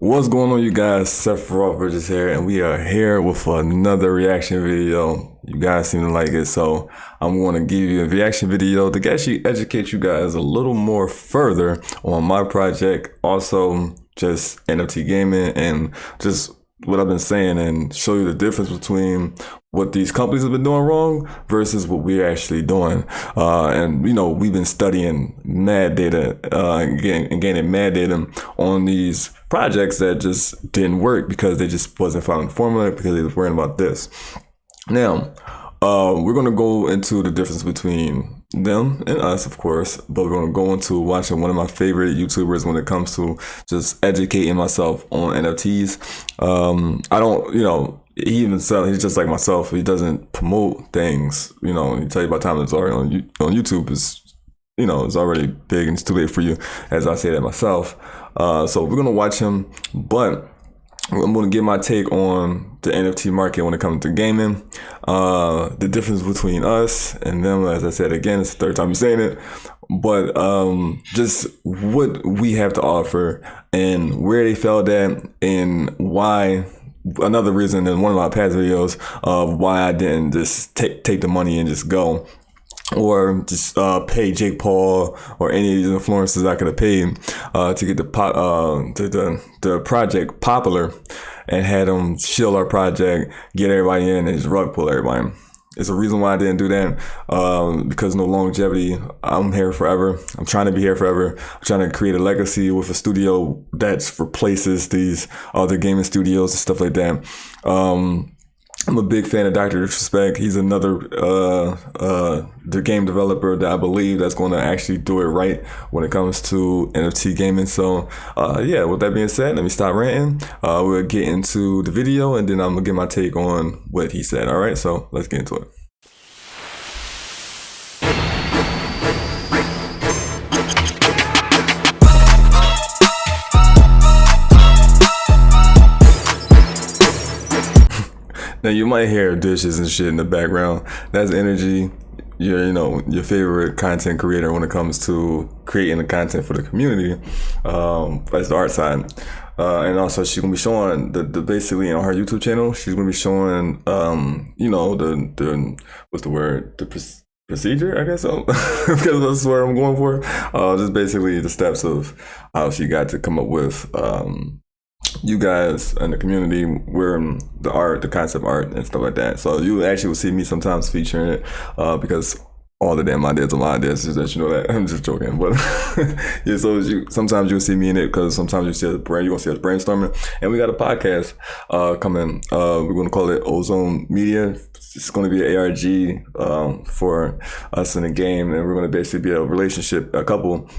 What's going on, you guys? Seth Bridges here, and we are here with another reaction video. You guys seem to like it, so I'm going to give you a reaction video to actually educate you guys a little more further on my project, also just NFT gaming, and just what I've been saying, and show you the difference between what these companies have been doing wrong versus what we're actually doing. And we've been studying mad data and gaining mad data on these projects that just didn't work because they just wasn't following the formula because they was worrying about this. Now, we're going to go into the difference between them and us, of course, but we're going to go into watching one of my favorite YouTubers when it comes to just educating myself on NFTs. I don't, he even said he's just like myself. He doesn't promote things, and he tell you about time that's already on YouTube is, it's already big and it's too late for you, as I say that myself. So we're going to watch him, but I'm going to give my take on the NFT market when it comes to gaming, the difference between us and them. As I said again, it's the third time I'm saying it, but just what we have to offer and where they failed at and why. Another reason in one of my past videos of why I didn't just take the money and just go, or just pay Jake Paul or any of these influencers I could have paid to get the project popular and had them shield our project, get everybody in, and just rug pull everybody. It's a reason why I didn't do that, because no longevity. I'm here forever. I'm trying to be here forever. I'm trying to create a legacy with a studio that replaces these other gaming studios and stuff like that. I'm a big fan of Dr. Disrespect. He's another the game developer that I believe that's going to actually do it right when it comes to NFT gaming. So yeah, with that being said, let me stop ranting. We'll get into the video and then I'm gonna get my take on what he said. All right, so let's get into it. Now you might hear dishes and shit in the background. That's energy. Your favorite content creator when it comes to creating the content for the community. That's the art side. And also she's gonna be showing the basically on her YouTube channel. She's gonna be showing the what's the word, procedure, I guess so. Because that's what I'm going for. Just basically the steps of how she got to come up with you guys in the community were the concept art and stuff like that. So you actually will see me sometimes featuring it because all the damn ideas are my ideas, just that you know that. I'm just joking, but yeah. So sometimes you'll see me in it because sometimes you're gonna see us brainstorming, and we got a podcast coming. We're gonna call it Ozone Media. It's gonna be an ARG for us in the game, and we're gonna basically be a couple.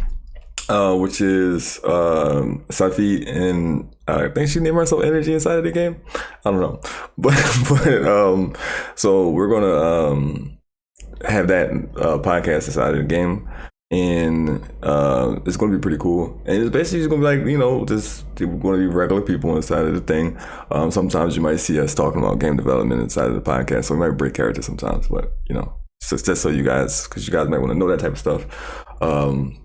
Which is Safi, and I think she named herself Energy inside of the game. I don't know, but so we're gonna have that podcast inside of the game, and it's gonna be pretty cool. And it's basically just gonna be like just we're gonna be regular people inside of the thing. Sometimes you might see us talking about game development inside of the podcast, so we might break character sometimes, but just so you guys, because you guys might want to know that type of stuff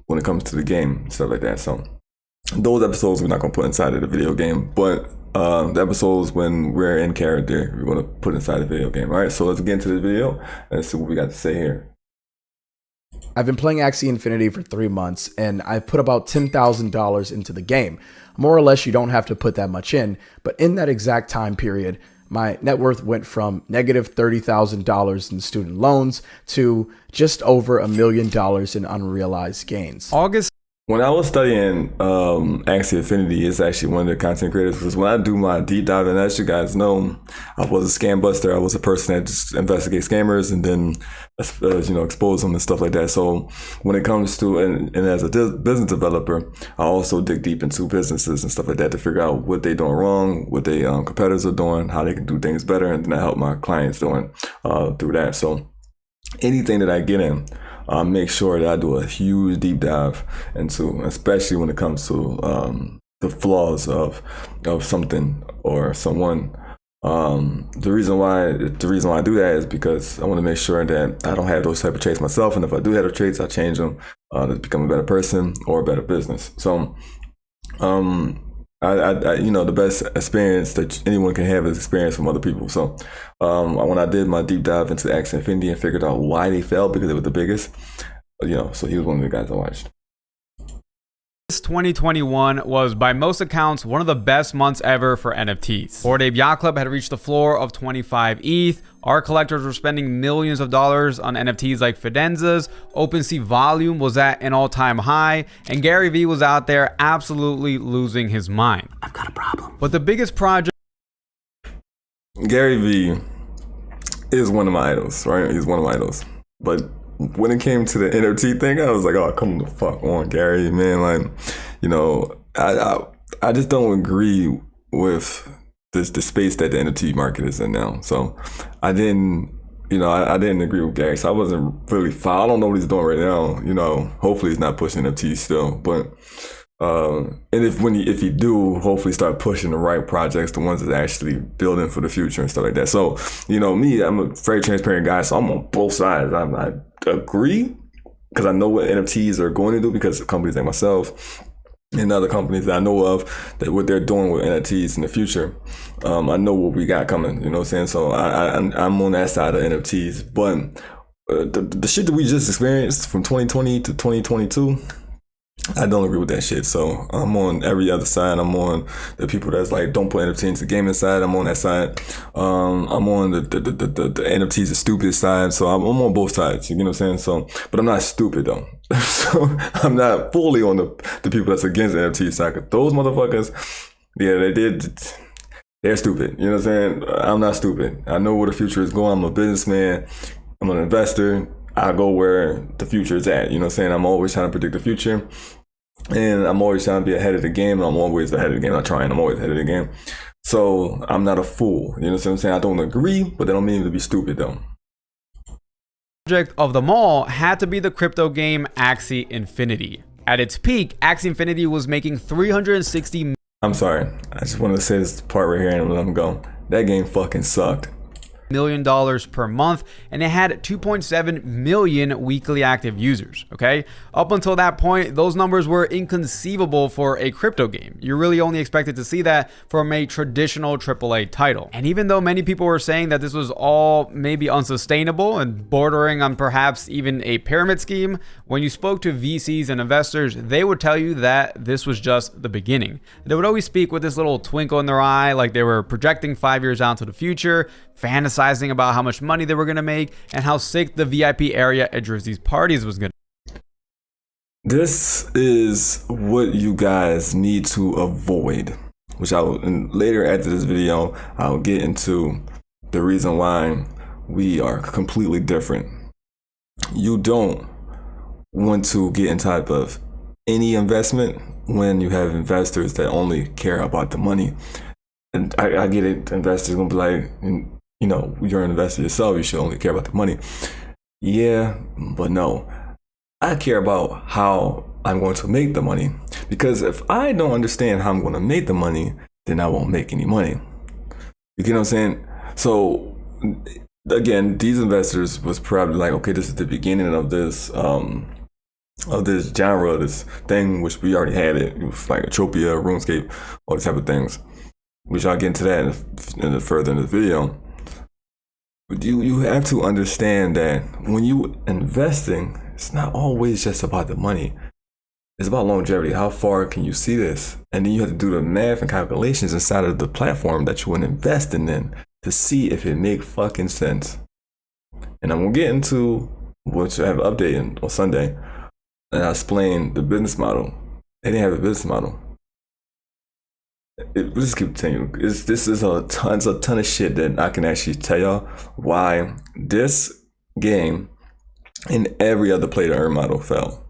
when it comes to the game, stuff like that. So those episodes we're not going to put inside of the video game, but the episodes when we're in character, we're going to put inside the video game. All right, so let's get into the video and see what we got to say here. I've been playing Axie Infinity for 3 months, and I put about $10,000 into the game. More or less, you don't have to put that much in, but in that exact time period, my net worth went from negative $30,000 in student loans to just over $1 million in unrealized gains. When I was studying Axie Infinity, it's actually one of the content creators, because when I do my deep dive, and as you guys know, I was a scam buster. I was a person that just investigates scammers and then expose them and stuff like that. So when it comes to, and as a business developer, I also dig deep into businesses and stuff like that to figure out what they're doing wrong, what their competitors are doing, how they can do things better, and then I help my clients doing through that. So anything that I get in, make sure that I do a huge deep dive into, especially when it comes to the flaws of something or someone. The reason why I do that is because I want to make sure that I don't have those type of traits myself, and if I do have those traits, I change them to become a better person or a better business. So you know, the best experience that anyone can have is experience from other people. So when I did my deep dive into Axie Infinity and figured out why they fell, because it was the biggest, you know, so he was one of the guys I watched. This 2021 was by most accounts one of the best months ever for NFTs. Bored Ape Yacht Club had reached the floor of 25 ETH. Art collectors were spending millions of dollars on NFTs like Fidenzas. OpenSea volume was at an all-time high, and Gary Vee was out there absolutely losing his mind. I've got a problem. But the biggest project... Gary Vee is one of my idols, right? He's one of my idols. But when it came to the NFT thing, I was like, oh, come the fuck on, Gary, man. Like, you know, I just don't agree with the space that the NFT market is in now. So I didn't agree with Gary. So I wasn't really fine. I don't know what he's doing right now. You know, hopefully he's not pushing NFTs still. But and if he do, hopefully start pushing the right projects, the ones that actually building for the future and stuff like that. So, you know, me, I'm a very transparent guy, so I'm on both sides. I agree because I know what NFTs are going to do, because companies like myself and other companies that I know of, that what they're doing with NFTs in the future, I know what we got coming. You know what I'm saying? So I'm on that side of NFTs. But the shit that we just experienced from 2020 to 2022. I don't agree with that shit. So I'm on every other side. I'm on the people that's like, don't put NFT into the gaming side. I'm on that side. I'm on the NFTs the stupid side. So I'm on both sides. You know what I'm saying? So, but I'm not stupid though. So I'm not fully on the people that's against NFT side. 'Cause those motherfuckers, yeah, they're stupid. You know what I'm saying? I'm not stupid. I know where the future is going. I'm a businessman. I'm an investor. I go where the future is at. You know what I'm saying? I'm always trying to predict the future. And I'm always trying to be ahead of the game. And I'm always ahead of the game. I'm always ahead of the game. So I'm not a fool. You know what I'm saying? I don't agree, but that don't mean to be stupid though. Project of them all had to be the crypto game Axie Infinity. At its peak, Axie Infinity was making 360. I'm sorry. I just wanted to say this part right here and let them go. That game fucking sucked. $1 million per month, and it had 2.7 million weekly active users. Okay, up until that point, those numbers were inconceivable for a crypto game. You really only expected to see that from a traditional AAA title. And even though many people were saying that this was all maybe unsustainable and bordering on perhaps even a pyramid scheme, when you spoke to VCs and investors, they would tell you that this was just the beginning. They would always speak with this little twinkle in their eye, like they were projecting 5 years out into the future, fantasizing about how much money they were going to make and how sick the VIP area at Drizzy's parties was going to be. This is what you guys need to avoid, which I will, and later after this video, I'll get into the reason why we are completely different. You don't want to get in type of any investment when you have investors that only care about the money. And I get it, investors gonna be like, you know, you're an investor yourself, you should only care about the money. Yeah, but no. I care about how I'm going to make the money. Because if I don't understand how I'm going to make the money, then I won't make any money. You get what I'm saying? So, again, these investors was probably like, okay, this is the beginning of this genre, this thing, which we already had it. It was like Atropia, RuneScape, all these type of things. We shall get into that further in the video. But you have to understand that when you investing, it's not always just about the money. It's about longevity. How far can you see this? And then you have to do the math and calculations inside of the platform that you want to invest in to see if it make fucking sense. And I'm gonna get into what I have an update on Sunday, and I explain the business model. They didn't have a business model. We'll just keep continuing. This is a ton of shit that I can actually tell y'all why this game and every other play to earn model fell.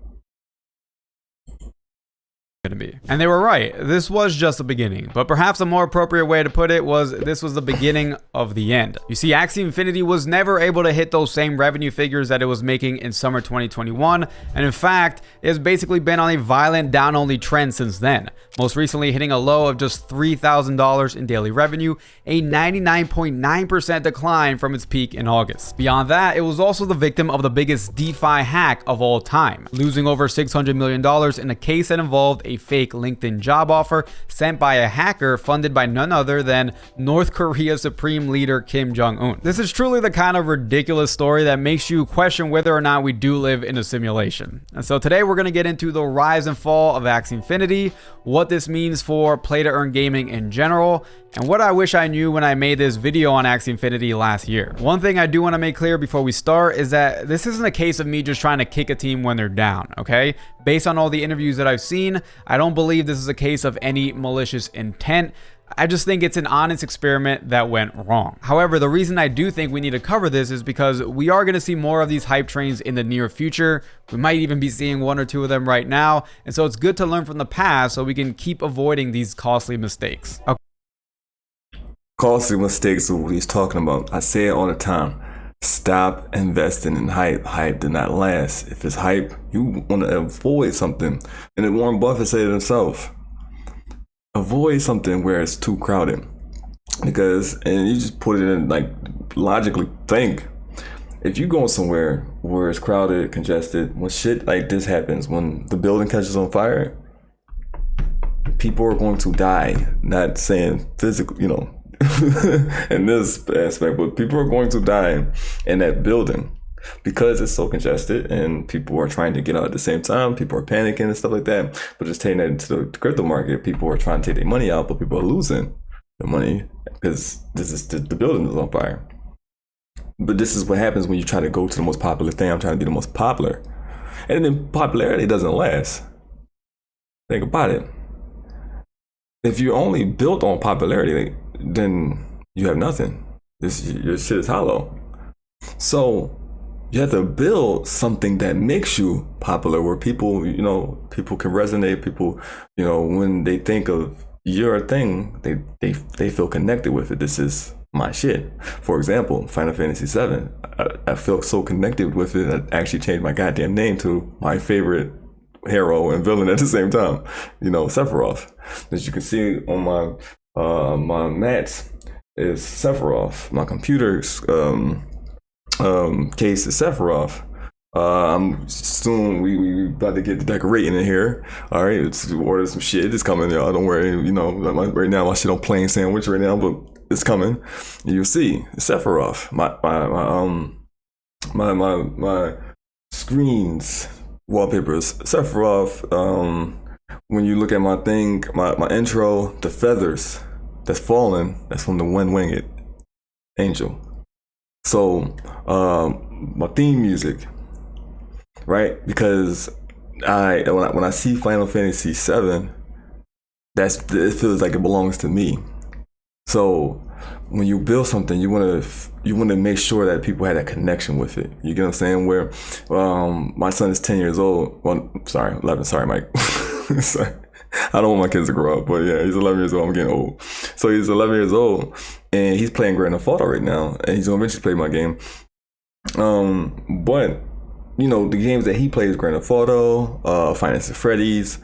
And they were right. This was just the beginning. But perhaps a more appropriate way to put it was this was the beginning of the end. You see, Axie Infinity was never able to hit those same revenue figures that it was making in summer 2021. And in fact, it has basically been on a violent down-only trend since then. Most recently hitting a low of just $3,000 in daily revenue, a 99.9% decline from its peak in August. Beyond that, it was also the victim of the biggest DeFi hack of all time, losing over $600 million in a case that involved a a fake LinkedIn job offer sent by a hacker funded by none other than North Korea's supreme leader Kim Jong-un. This is truly the kind of ridiculous story that makes you question whether or not we do live in a simulation. And so today we're going to get into the rise and fall of Axie Infinity, what this means for play-to-earn gaming in general, and what I wish I knew when I made this video on Axie Infinity last year. One thing I do want to make clear before we start is that this isn't a case of me just trying to kick a team when they're down, okay? Based on all the interviews that I've seen, I don't believe this is a case of any malicious intent. I just think it's an honest experiment that went wrong. However, the reason I do think we need to cover this is because we are going to see more of these hype trains in the near future. We might even be seeing one or two of them right now. And so it's good to learn from the past so we can keep avoiding these costly mistakes. Okay. Costly mistakes is what he's talking about. I say it all the time. Stop investing in hype. Hype did not last. If it's hype, you want to avoid something. And then Warren Buffett said it himself. Avoid something where it's too crowded. Because, and you just put it in, like, logically think. If you go somewhere where it's crowded, congested, when shit like this happens, when the building catches on fire, people are going to die. Not saying physical, you know, in this aspect, but people are going to die in that building because it's so congested and people are trying to get out at the same time. People are panicking and stuff like that. But just taking that into the crypto market, people are trying to take their money out, but people are losing their money because this is the building is on fire. But this is what happens when you try to go to the most popular thing. I'm trying to be the most popular, and then popularity doesn't last. Think about it. If you're only built on popularity, then you have nothing. Your shit is hollow. So you have to build something that makes you popular, where people, you know, people can resonate. People, you know, when they think of your thing, they feel connected with it. This is my shit. For example, Final Fantasy VII. I feel so connected with it. I actually changed my goddamn name to my favorite hero and villain at the same time. You know, Sephiroth. As you can see on my mats is Sephiroth. My computer's case is Sephiroth. I'm soon we about to get the decorating in here. All right, let's order some shit. It's coming, y'all. Don't worry. You know, right now my shit on plain sandwich right now, but it's coming. You'll see Sephiroth. My screens wallpapers. Sephiroth. When you look at my thing, my intro, the feathers that's falling, that's from the one-winged angel. So my theme music, right? Because when I see Final Fantasy VII, it feels like it belongs to me. So when you build something, you want to make sure that people have that connection with it. You get what I'm saying? Where my son is 10 years old. Well, sorry, 11. Sorry, Mike. Sorry. I don't want my kids to grow up, but yeah, he's 11 years old. I'm getting old. So he's 11 years old, and he's playing Grand Theft Auto right now, and he's gonna eventually play my game. But you know, the games that he plays, Grand Theft Auto, Five Nights at Freddy's,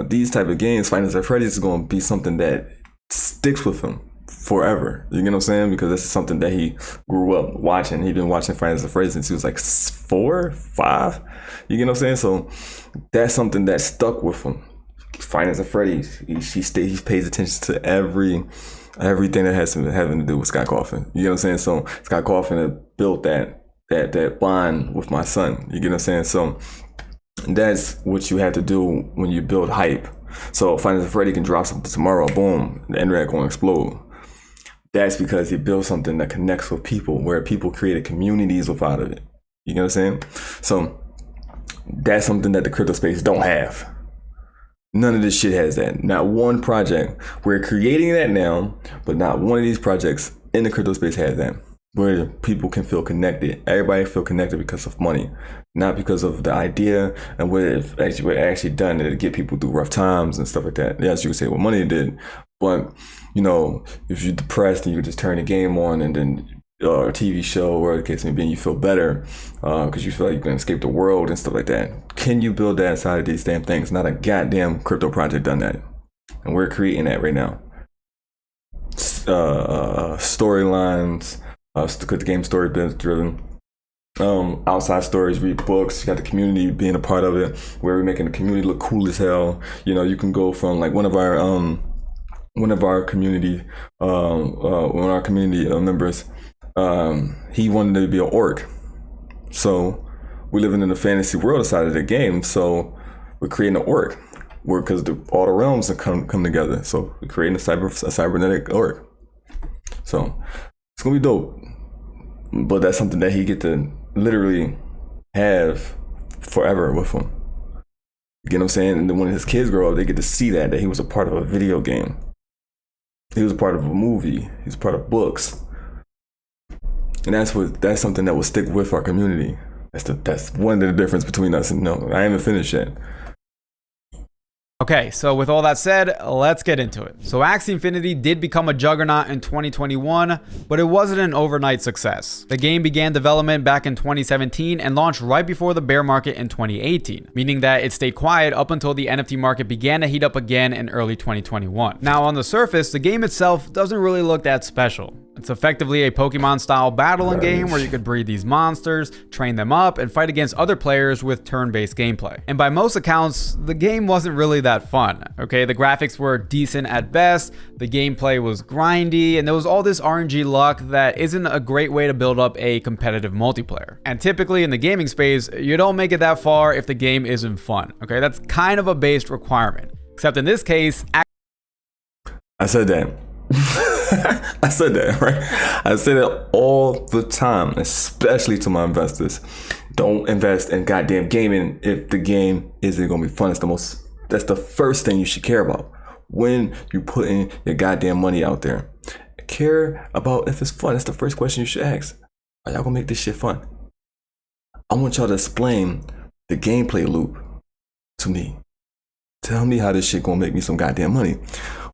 these type of games, Five Nights at Freddy's is gonna be something that sticks with him forever. You get what I'm saying? Because this is something that he grew up watching. He's been watching Five Nights at Freddy's since he was like 4, 5. You get what I'm saying? So that's something that stuck with him. Five Nights at Freddy's. He pays attention to everything that has having to do with Scott Cawthon. You get what I'm saying? So Scott Cawthon had built that bond with my son. You get what I'm saying? So that's what you have to do when you build hype. So Five Nights at Freddy can drop something tomorrow, boom, the internet gonna explode. That's because he built something that connects with people, where people created communities without it. You know what I'm saying? So that's something that the crypto space don't have. None of this shit has that. Not one project. We're creating that now, but not one of these projects in the crypto space has that, where people can feel connected. Everybody feel connected because of money, not because of the idea and what it actually done to get people through rough times and stuff like that. Yes, you could say what money did, but you know, if you're depressed and you just turn the game on and then a TV show, or the case may be, you feel better because you feel like you can escape the world and stuff like that. Can you build that inside of these damn things? Not a goddamn crypto project done that, and we're creating that right now. Storylines, because the game story driven. outside stories, read books. You got the community being a part of it, where we're making the community look cool as hell. You know, you can go from like one of our community members, he wanted to be an orc. So we're living in the fantasy world side of the game. So we're creating an orc, because all the realms have come together. So we're creating a cybernetic orc. So it's gonna be dope. But that's something that he get to literally have forever with him. You get what I'm saying? And then when his kids grow up, they get to see that he was a part of a video game. He was a part of a movie. He was part of books. And that's something that will stick with our community. That's one of the difference between us. And no, I haven't finished yet. Okay, so with all that said, let's get into it. So Axie Infinity did become a juggernaut in 2021, but it wasn't an overnight success. The game began development back in 2017 and launched right before the bear market in 2018, meaning that it stayed quiet up until the NFT market began to heat up again in early 2021. Now on the surface, the game itself doesn't really look that special. It's effectively a Pokemon-style battling game where you could breed these monsters, train them up, and fight against other players with turn-based gameplay. And by most accounts, the game wasn't really that fun, okay? The graphics were decent at best, the gameplay was grindy, and there was all this RNG luck that isn't a great way to build up a competitive multiplayer. And typically in the gaming space, you don't make it that far if the game isn't fun, okay? That's kind of a base requirement. Except in this case, I said that. I said that, right? I say that all the time, especially to my investors. Don't invest in goddamn gaming if the game isn't gonna be fun. That's the first thing you should care about when you put in your goddamn money out there. Care about if it's fun. That's the first question you should ask. Are y'all gonna make this shit fun? I want y'all to explain the gameplay loop to me. Tell me how this shit gonna make me some goddamn money.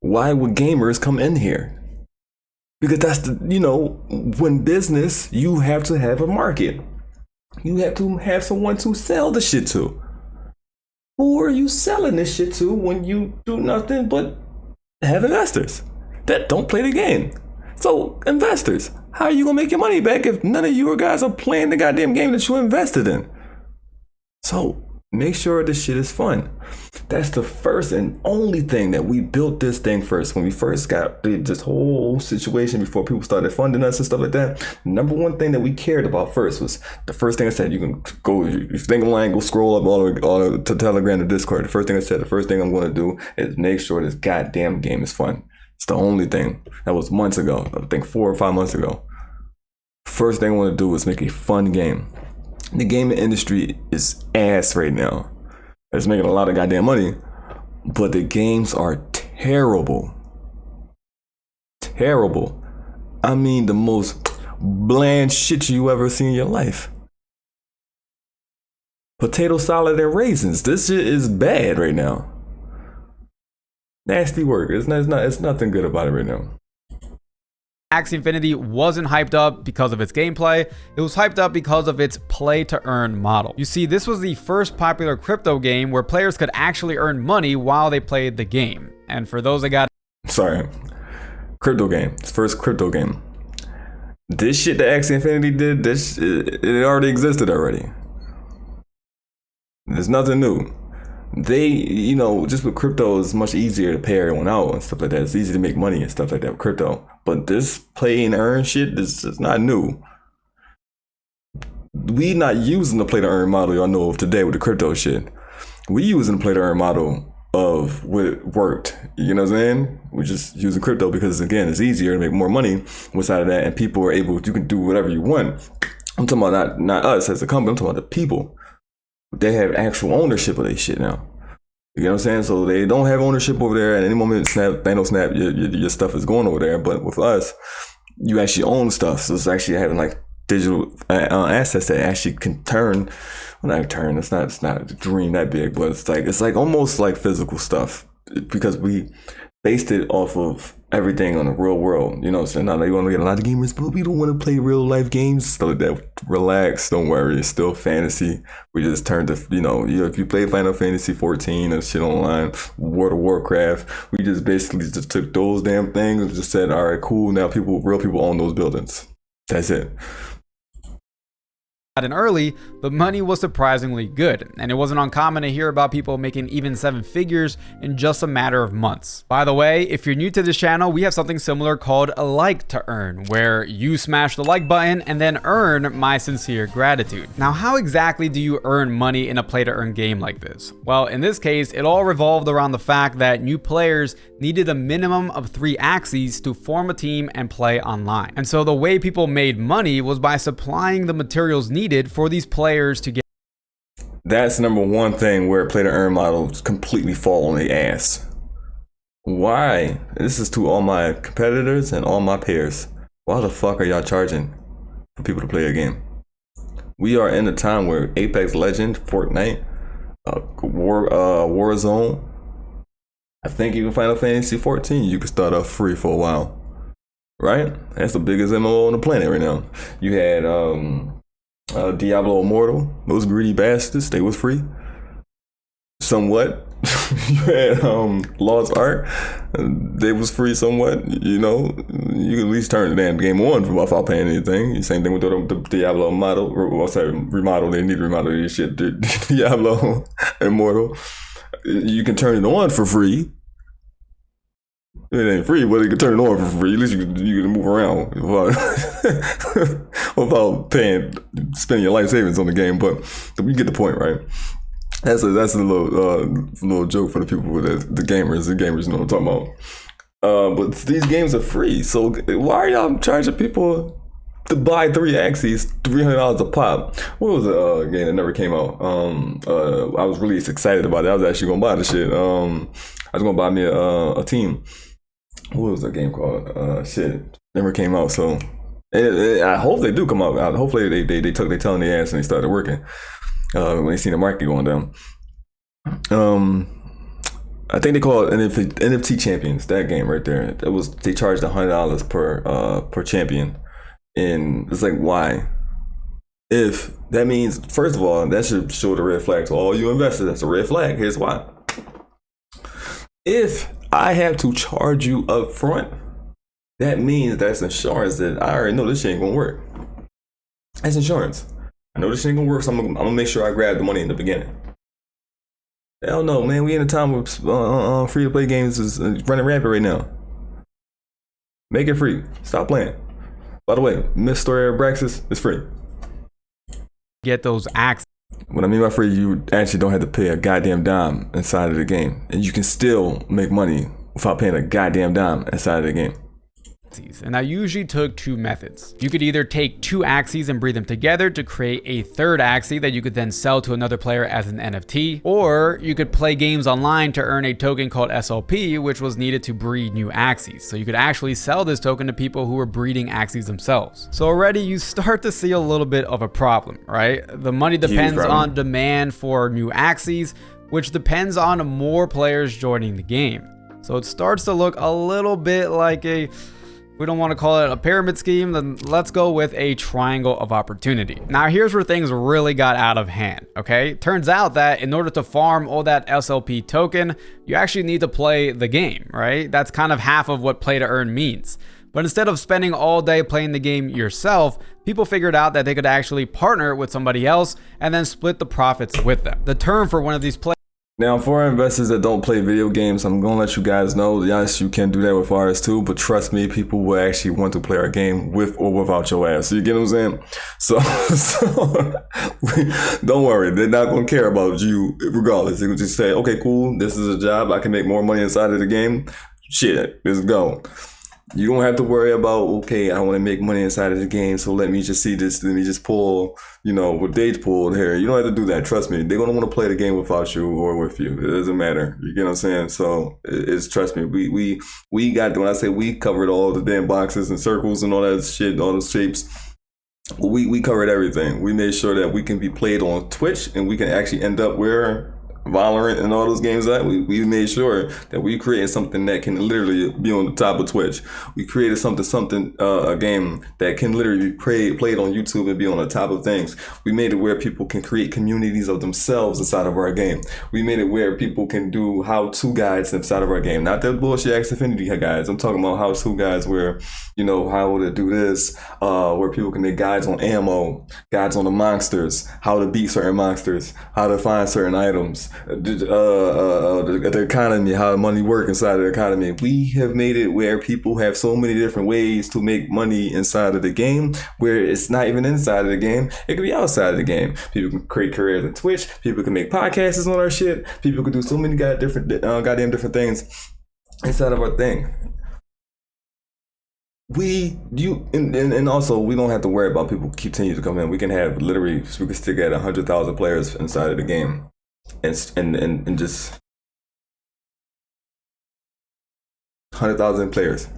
Why would gamers come in here? Because that's when business, you have to have a market. You have to have someone to sell the shit to. Who are you selling this shit to when you do nothing but have investors that don't play the game? So investors, how are you gonna make your money back if none of you guys are playing the goddamn game that you invested in? So make sure this shit is fun. That's the first and only thing that we built this thing first. When we first got this whole situation, before people started funding us and stuff like that, the number one thing that we cared about first was the first thing I said. You can go, if you think online, go scroll up all to Telegram or Discord. The first thing I said, the first thing I'm going to do is make sure this goddamn game is fun. It's the only thing. That was months ago. I think 4 or 5 months ago. First thing I want to do is make a fun game. The gaming industry is ass right now. It's making a lot of goddamn money, but the games are terrible. Terrible. I mean, the most bland shit you ever seen in your life. Potato salad and raisins. This shit is bad right now. Nasty work. It's nothing good about it right now. Axie Infinity wasn't hyped up because of its gameplay, it was hyped up because of its play-to-earn model. You see, this was the first popular crypto game where players could actually earn money while they played the game. And for those that got... Crypto game. It's first crypto game. This shit that Axie Infinity did, it already existed already. There's nothing new. They, just with crypto, it's much easier to pay everyone out and stuff like that. It's easy to make money and stuff like that with crypto. But this play and earn shit is not new. We not using the play to earn model y'all know of today with the crypto shit. We using the play to earn model of what it worked. You know what I'm saying? We're just using crypto because, again, it's easier to make more money inside of that, and people are able, you can do whatever you want. I'm talking about not us as a company, I'm talking about the people. They have actual ownership of their shit now. You know what I'm saying? So they don't have ownership over there. At any moment, snap, your stuff is going over there. But with us, you actually own stuff. So it's actually having like digital assets that actually can turn. Well, not turn. It's not a dream that big, but it's like almost like physical stuff because we based it off of everything on the real world. You know, so now you want to get a lot of gamers, but we don't want to play real life games. So that, relax, don't worry, it's still fantasy. We just turned to, if you play Final Fantasy 14 and shit online, World of Warcraft, we just basically just took those damn things and just said, all right, cool, now real people own those buildings. That's it. in early, the money was surprisingly good, and it wasn't uncommon to hear about people making even 7 figures in just a matter of months. By the way, if you're new to this channel, we have something similar called a like to earn, where you smash the like button and then earn my sincere gratitude. Now, how exactly do you earn money in a play to earn game like this? Well, in this case, it all revolved around the fact that new players needed a minimum of 3 Axies to form a team and play online. And so the way people made money was by supplying the materials needed for these players to get. That's number one thing where play to earn models completely fall on the ass. Why? This is to all my competitors and all my peers. Why the fuck are y'all charging for people to play a game? We are in a time where Apex Legends, Fortnite, Warzone, I think even Final Fantasy 14, you can start off free for a while, right? That's the biggest MMO on the planet right now. You had Diablo Immortal, those greedy bastards, they was free. Somewhat. You had Lost Ark, they was free somewhat. You know, you can at least turn the damn game on without paying anything. Same thing with the Diablo model, remodel. They need to remodel this shit. Diablo Immortal, you can turn it on for free. It ain't free, but you can turn it on for free. At least you can move around without spending your life savings on the game. But you get the point, right? That's a little joke for the people with the gamers. The gamers know what I'm talking about. But these games are free, so why are y'all charging people to buy 3 Axies, $300 a pop? What was the game that never came out? I was really excited about it. I was actually gonna buy the shit. I was gonna buy me a team. What was that game called? Shit, never came out. So I hope they do come out. Hopefully they took their telling their ass and they started working. When they seen the market going down. I think they call it NFT Champions, that game right there. They charged $100 per champion. And it's like, why? If that means, first of all, that should show the red flag to all you investors. That's a red flag. Here's why. If I have to charge you up front, that means that's insurance that I already know this shit ain't gonna work. That's insurance. I know this shit ain't gonna work, so I'm gonna make sure I grab the money in the beginning. Hell no, man. We in a time where free to play games is running rampant right now. Make it free. Stop playing. By the way, Miss Story Abraxas is free. Get those Axies. What I mean by free, you actually don't have to pay a goddamn dime inside of the game, and you can still make money without paying a goddamn dime inside of the game. And that usually took 2 methods. You could either take 2 Axies and breed them together to create a third Axie that you could then sell to another player as an NFT, or you could play games online to earn a token called SLP, which was needed to breed new Axies. So you could actually sell this token to people who were breeding Axies themselves. So already you start to see a little bit of a problem, right? The money depends on demand for new Axies, which depends on more players joining the game. So it starts to look a little bit like we don't want to call it a pyramid scheme, then let's go with a triangle of opportunity. Now here's where things really got out of hand, okay? Turns out that in order to farm all that SLP token, you actually need to play the game, right? That's kind of half of what play to earn means. But instead of spending all day playing the game yourself, people figured out that they could actually partner with somebody else and then split the profits with them. The term for one of these players. Now, for our investors that don't play video games, I'm going to let you guys know, yes, you can do that with ours too, but trust me, people will actually want to play our game with or without your ass. So you get what I'm saying? So don't worry, they're not going to care about you regardless. They will just say, okay, cool, this is a job, I can make more money inside of the game. Shit, let's go. You don't have to worry about, okay, I want to make money inside of the game, so let me just see this, let me just pull, you know, what they pulled here. You don't have to do that, trust me. They're going to want to play the game without you or with you. It doesn't matter. You get what I'm saying? So, trust me, we got, when I say we covered all the damn boxes and circles and all that shit, all those shapes, we covered everything. We made sure that we can be played on Twitch and we can actually end up where Valorant and all those games that we made sure that we created something that can literally be on the top of Twitch. We created a game that can literally be played on YouTube and be on the top of things. We made it where people can create communities of themselves inside of our game. We made it where people can do how-to guides inside of our game. Not that bullshit Axie Infinity guides. I'm talking about how-to guides where, you know, how to do this, where people can make guides on ammo, guides on the monsters, how to beat certain monsters, how to find certain items, the economy, how money work inside of the economy. We have made it where people have so many different ways to make money inside of the game, where it's not even inside of the game, it could be outside of the game. People can create careers on Twitch, people can make podcasts on our shit, people can do so many goddamn different things inside of our thing. And also we don't have to worry about people continue to come in. We can have we can stick at 100,000 players inside of the game, and just 100,000 players.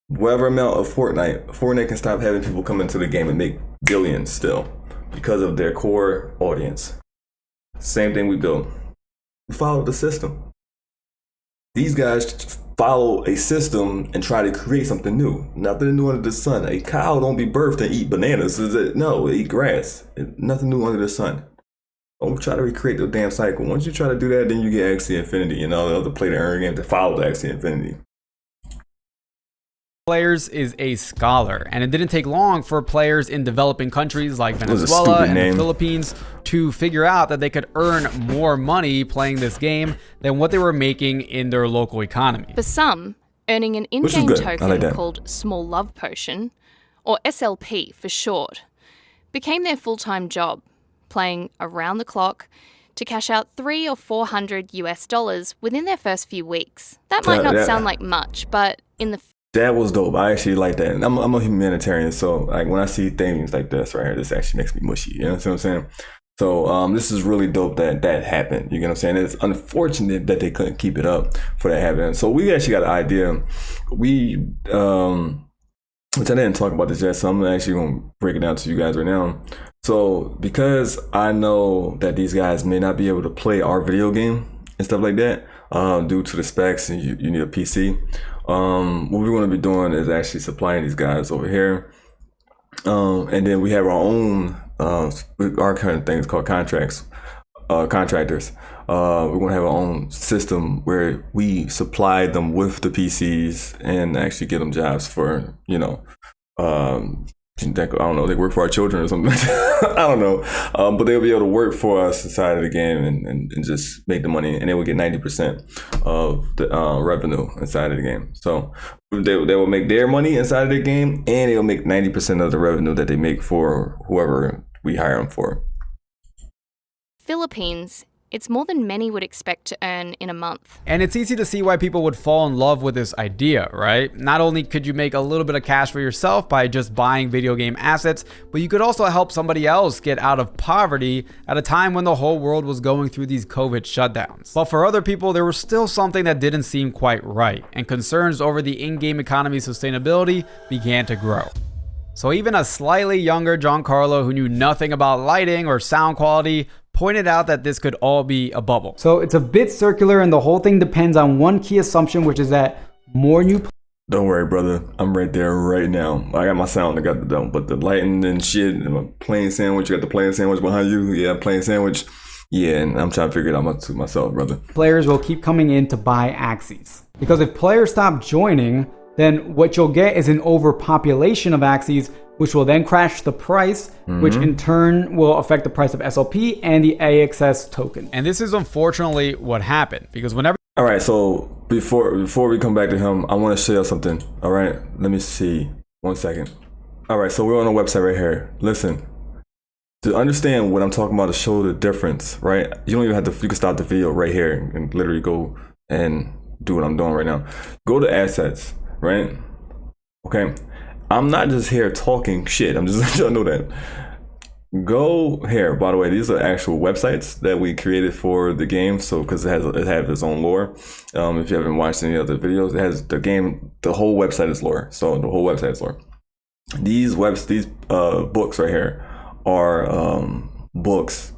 Whatever amount of Fortnite can stop having people come into the game and make billions still because of their core audience. Same thing we build. We follow the system. These guys follow a system and try to create something new. Nothing new under the sun. A cow don't be birthed and eat bananas. No, they eat grass. Nothing new under the sun. Don't try to recreate the damn cycle. Once you try to do that, then you get Axie Infinity and all the other play to earn game to follow the Axie Infinity. Players is a scholar, and it didn't take long for players in developing countries like Venezuela and the Philippines to figure out that they could earn more money playing this game than what they were making in their local economy. For some, earning an in-game token called Small Love Potion, or SLP for short, became their full-time job, playing around the clock to cash out $300 or $400 within their first few weeks. That might not sound like much, but in the that was dope. I actually like that. And I'm a humanitarian, so like when I see things like this right here, this actually makes me mushy. You know what I'm saying? So this is really dope that happened. You know what I'm saying? It's unfortunate that they couldn't keep it up for that happening. So we actually got an idea. Which I didn't talk about this yet, so I'm actually gonna break it down to you guys right now. So because I know that these guys may not be able to play our video game and stuff like that, due to the specs and you need a PC. What we're going to be doing is actually supplying these guys over here, and then we have our own our kind of things called contractors. We're going to have our own system where we supply them with the PCs and actually get them jobs for, you know, I don't know, they work for our children or something. I don't know, but they'll be able to work for us inside of the game and just make the money, and they will get 90% of the revenue inside of the game. So they will make their money inside of the game, and they'll make 90% of the revenue that they make for whoever we hire them for. Philippines, it's more than many would expect to earn in a month. And it's easy to see why people would fall in love with this idea, right? Not only could you make a little bit of cash for yourself by just buying video game assets, but you could also help somebody else get out of poverty at a time when the whole world was going through these COVID shutdowns. But for other people, there was still something that didn't seem quite right, and concerns over the in-game economy's sustainability began to grow. So even a slightly younger Giancarlo, who knew nothing about lighting or sound quality, pointed out that this could all be a bubble. So it's a bit circular, and the whole thing depends on one key assumption, which is that more new... Don't worry, brother. I'm right there right now. I got my sound, but the lighting and shit, and my plain sandwich, you got the plain sandwich behind you. Yeah, plain sandwich. Yeah, and I'm trying to figure it out myself, brother. Players will keep coming in to buy Axies. Because if players stop joining, then what you'll get is an overpopulation of Axies, which will then crash the price, which in turn will affect the price of SLP and the AXS token. And this is unfortunately what happened, because whenever... All right, so before we come back to him, I want to show you something. All right, let me see. 1 second. All right, so we're on the website right here. Listen, to understand what I'm talking about, to show the difference, right? You don't even have to, you can stop the video right here and literally go and do what I'm doing right now. Go to assets, right? Okay. I'm not just here talking shit. I'm just letting y'all know that. Go here. By the way, these are actual websites that we created for the game. So because it has its own lore. If you haven't watched any other videos, it has the game. The whole website is lore. So the whole website is lore. These books right here are books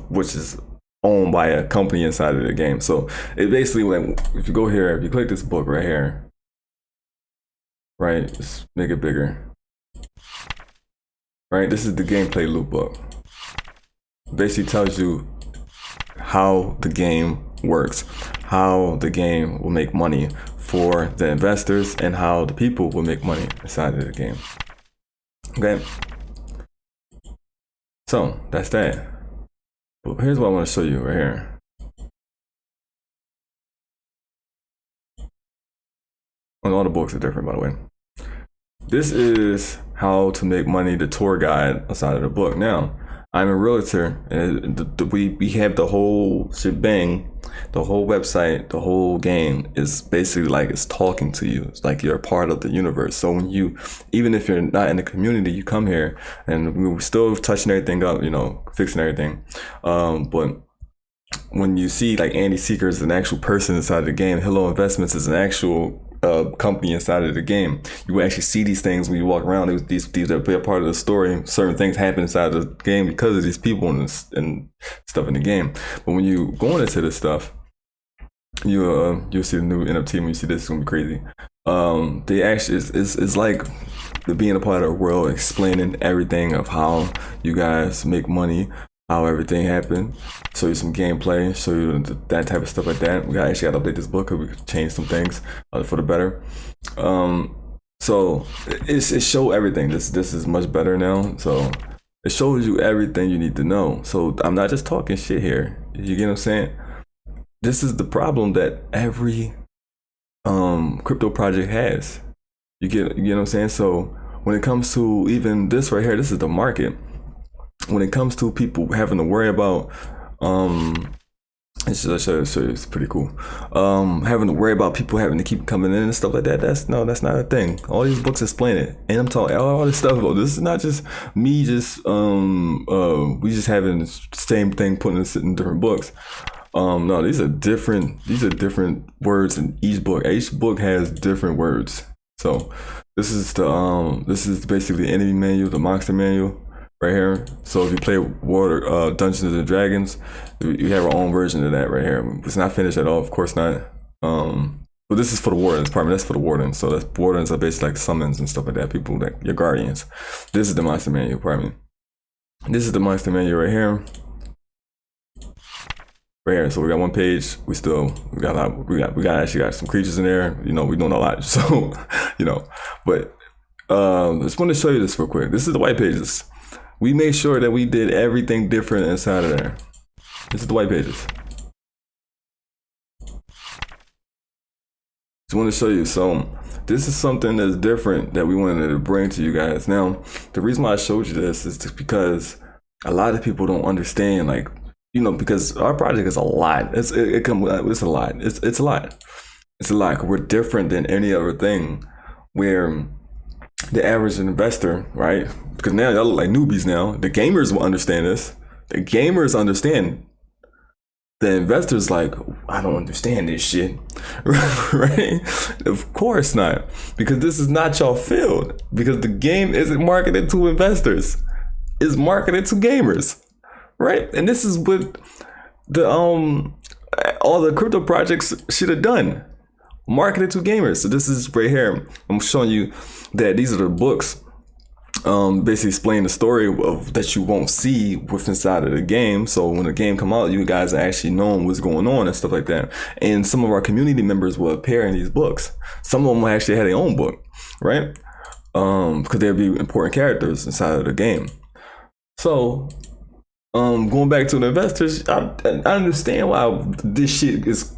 which is owned by a company inside of the game. So it basically, like, if you go here, if you click this book right here, right, just make it bigger. Right, this is the gameplay loop book. Basically tells you how the game works, how the game will make money for the investors, and how the people will make money inside of the game. Okay, so that's that. But here's what I want to show you right here. And all the books are different, by the way. This is how to make money, the tour guide inside of the book. Now, I'm a realtor, and we have the whole shebang, the whole website, the whole game is basically like it's talking to you. It's like you're a part of the universe. So when you, even if you're not in the community, you come here, and we're still touching everything up, you know, fixing everything. But when you see like Andy Seeker is an actual person inside the game, Hello Investments is an actual company inside of the game, you will actually see these things when you walk around. These are a part of the story. Certain things happen inside of the game because of these people and stuff in the game. But when you go into this stuff, you'll see the new NFT. When you see this, it's gonna be crazy. They actually it's like being a part of the world, explaining everything of how you guys make money, how everything happened, show you some gameplay, show you that type of stuff like that. We actually got to update this book because we changed some things for the better. So it show everything. This is much better now. So it shows you everything you need to know. So I'm not just talking shit here. You get what I'm saying? This is the problem that every crypto project has. You get what I'm saying? So when it comes to even this right here, this is the market. When it comes to people having to worry about, it's pretty cool. Having to worry about people having to keep coming in and stuff like that. That's not a thing. All these books explain it, and I'm talking all this stuff about. This is not just me. We just having the same thing, putting it in different books. No, these are different words in each book. Each book has different words. So this is basically the enemy manual, the monster manual. Right here. So if you play Dungeons and Dragons, you have our own version of that right here. It's not finished at all, of course not. But this is for the Wardens department. That's for the Wardens. So that's Wardens are basically like summons and stuff like that. People like your guardians. This is the monster manual department. This is the monster manual right here. Right here. So we got one page. We got a lot. We actually got some creatures in there. You know, we're doing a lot. So you know, but just want to show you this real quick. This is the white pages. We made sure that we did everything different inside of there. This is the white pages. Just want to show you. So this is something that's different that we wanted to bring to you guys. Now, the reason why I showed you this is just because a lot of people don't understand, like, you know, because our project is a lot. It's a lot. It's a lot. It's a lot. We're different than any other thing where the average investor, right? Because now y'all look like newbies now. The gamers will understand this. The gamers understand. The investors like, I don't understand this shit, right? Of course not, because this is not your field. Because the game isn't marketed to investors. It's marketed to gamers, right? And this is what the all the crypto projects should have done. Marketed to gamers. So this is right here. I'm showing you that these are the books basically explain the story of that you won't see with inside of the game. So when the game come out, you guys are actually knowing what's going on and stuff like that. And some of our community members will appear in these books. Some of them actually had their own book, right? Because they'd be important characters inside of the game. So going back to the investors, I understand why this shit is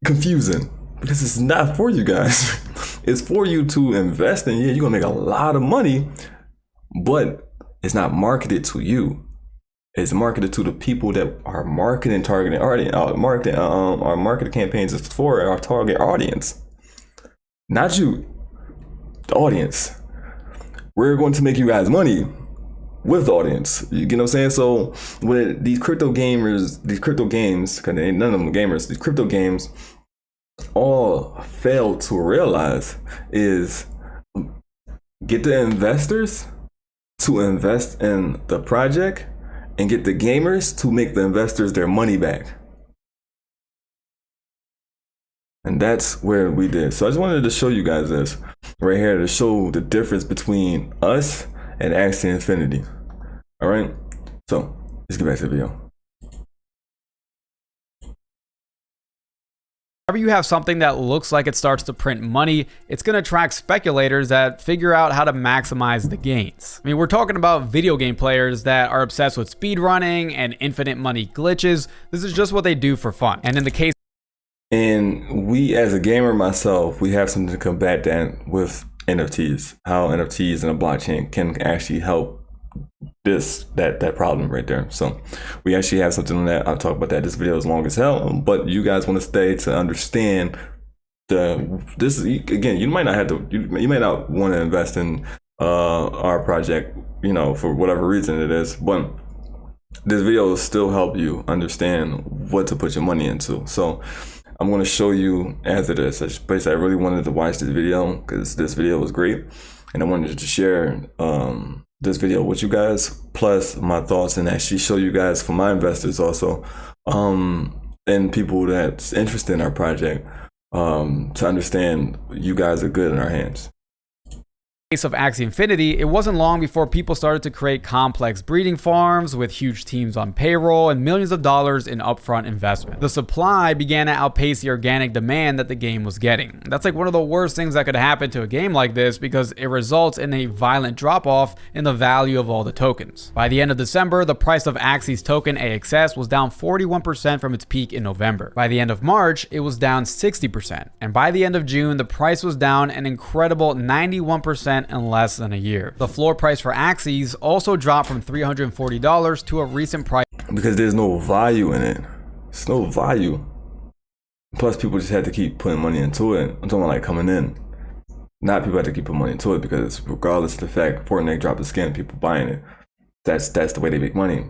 confusing. Because it's not for you guys. It's for you to invest in. Yeah, you're gonna make a lot of money, but it's not marketed to you. It's marketed to the people that are marketing targeting audience. Our marketing campaigns is for our target audience, not you. The audience. We're going to make you guys money with the audience. You get what I'm saying? So when these crypto games, because none of them are gamers, these crypto games all fail to realize is get the investors to invest in the project and get the gamers to make the investors their money back. And that's where we did. So I just wanted to show you guys this right here to show the difference between us and Axie Infinity. All right, so let's get back to the video. Whenever you have something that looks like it starts to print money, it's going to attract speculators that figure out how to maximize the gains. I mean, we're talking about video game players that are obsessed with speedrunning and infinite money glitches. This is just what they do for fun. And in the case, and we, as a gamer myself, we have something to combat that with NFTs. How NFTs and a blockchain can actually help that problem right there. So we actually have something on that. I'll talk about that. This video is long as hell, but you guys want to stay to understand this again. You might not have to. You might not want to invest in our project, you know, for whatever reason it is, but this video will still help you understand what to put your money into. So I'm going to show you as it is. Basically, I really wanted to watch this video because this video was great, and I wanted to share this video with you guys, plus my thoughts, and actually show you guys for my investors also, and people that's interested in our project, to understand you guys are good in our hands. Case of Axie Infinity, it wasn't long before people started to create complex breeding farms with huge teams on payroll and millions of dollars in upfront investment. The supply began to outpace the organic demand that the game was getting. That's like one of the worst things that could happen to a game like this because it results in a violent drop-off in the value of all the tokens. By the end of December, the price of Axie's token AXS was down 41% from its peak in November. By the end of March, it was down 60%. And by the end of June, the price was down an incredible 91% in less than a year. The floor price for Axies also dropped from $340 to a recent price because there's no value in it. There's no value. Plus, people just had to keep putting money into it. I'm talking about like coming in. Not people had to keep putting money into it because regardless of the fact Fortnite dropped the skin, people buying it. That's the way they make money.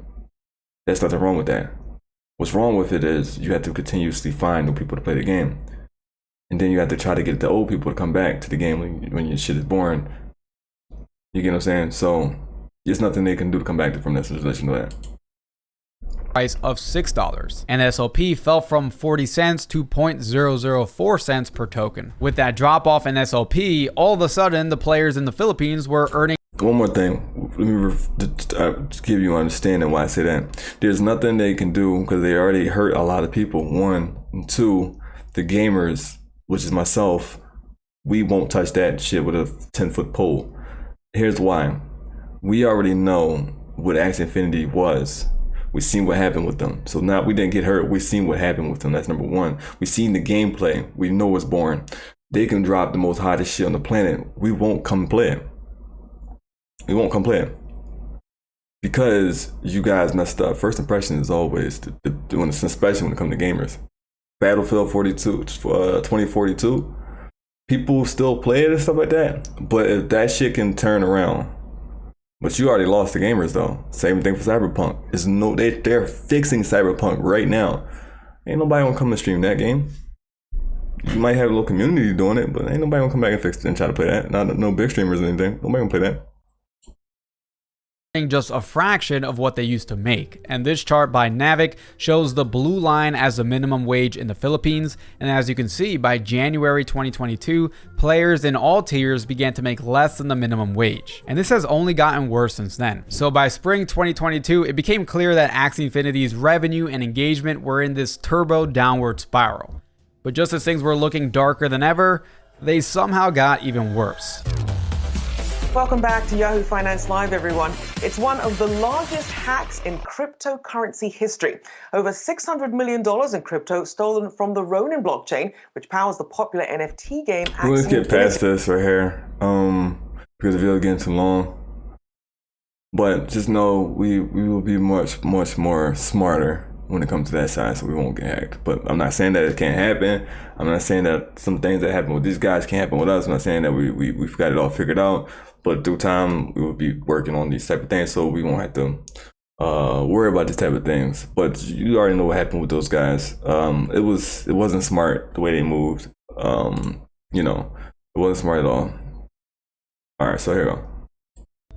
There's nothing wrong with that. What's wrong with it is you have to continuously find new people to play the game. And then you have to try to get the old people to come back to the game when your shit is boring. You get what I'm saying? So there's nothing they can do to come back from this. Just let you know that. Price of $6, and SLP fell from 40 cents to 0.004 cents per token. With that drop off in SLP, all of a sudden the players in the Philippines were earning. One more thing, let me give you an understanding why I say that. There's nothing they can do because they already hurt a lot of people. One, and two, the gamers, which is myself, we won't touch that shit with a 10-foot pole. Here's why. We already know what Axie Infinity was. We seen what happened with them. So now we didn't get hurt. We seen what happened with them. That's number one. We seen the gameplay. We know it's boring. They can drop the most hottest shit on the planet. We won't come play it. We won't come play it. Because you guys messed up. First impression is always, especially when it comes to gamers. Battlefield 2042, people still play it and stuff like that. But if that shit can turn around, but you already lost the gamers though. Same thing for Cyberpunk. They're fixing Cyberpunk right now. Ain't nobody gonna come and stream that game. You might have a little community doing it, but ain't nobody gonna come back and fix it and try to play that. No big streamers or anything. Nobody gonna play that. Just a fraction of what they used to make. And this chart by Navic shows the blue line as the minimum wage in the Philippines. And as you can see, by January 2022, players in all tiers began to make less than the minimum wage. And this has only gotten worse since then. So by spring 2022, it became clear that Axie Infinity's revenue and engagement were in this turbo downward spiral. But just as things were looking darker than ever, they somehow got even worse. Welcome back to Yahoo Finance Live, everyone. It's one of the largest hacks in cryptocurrency history. Over $600 million in crypto stolen from the Ronin blockchain, which powers the popular NFT game Axie Let's get Infinity. past this right here, because the video is getting too long. But just know we will be much more smarter when it comes to that side, so we won't get hacked. But I'm not saying that it can't happen. I'm not saying that some things that happen with these guys can't happen with us. I'm not saying that we've got it all figured out. But through time, we will be working on these type of things, so we won't have to worry about this type of things. But you already know what happened with those guys. It wasn't smart the way they moved. It wasn't smart at all. All right, so here we go.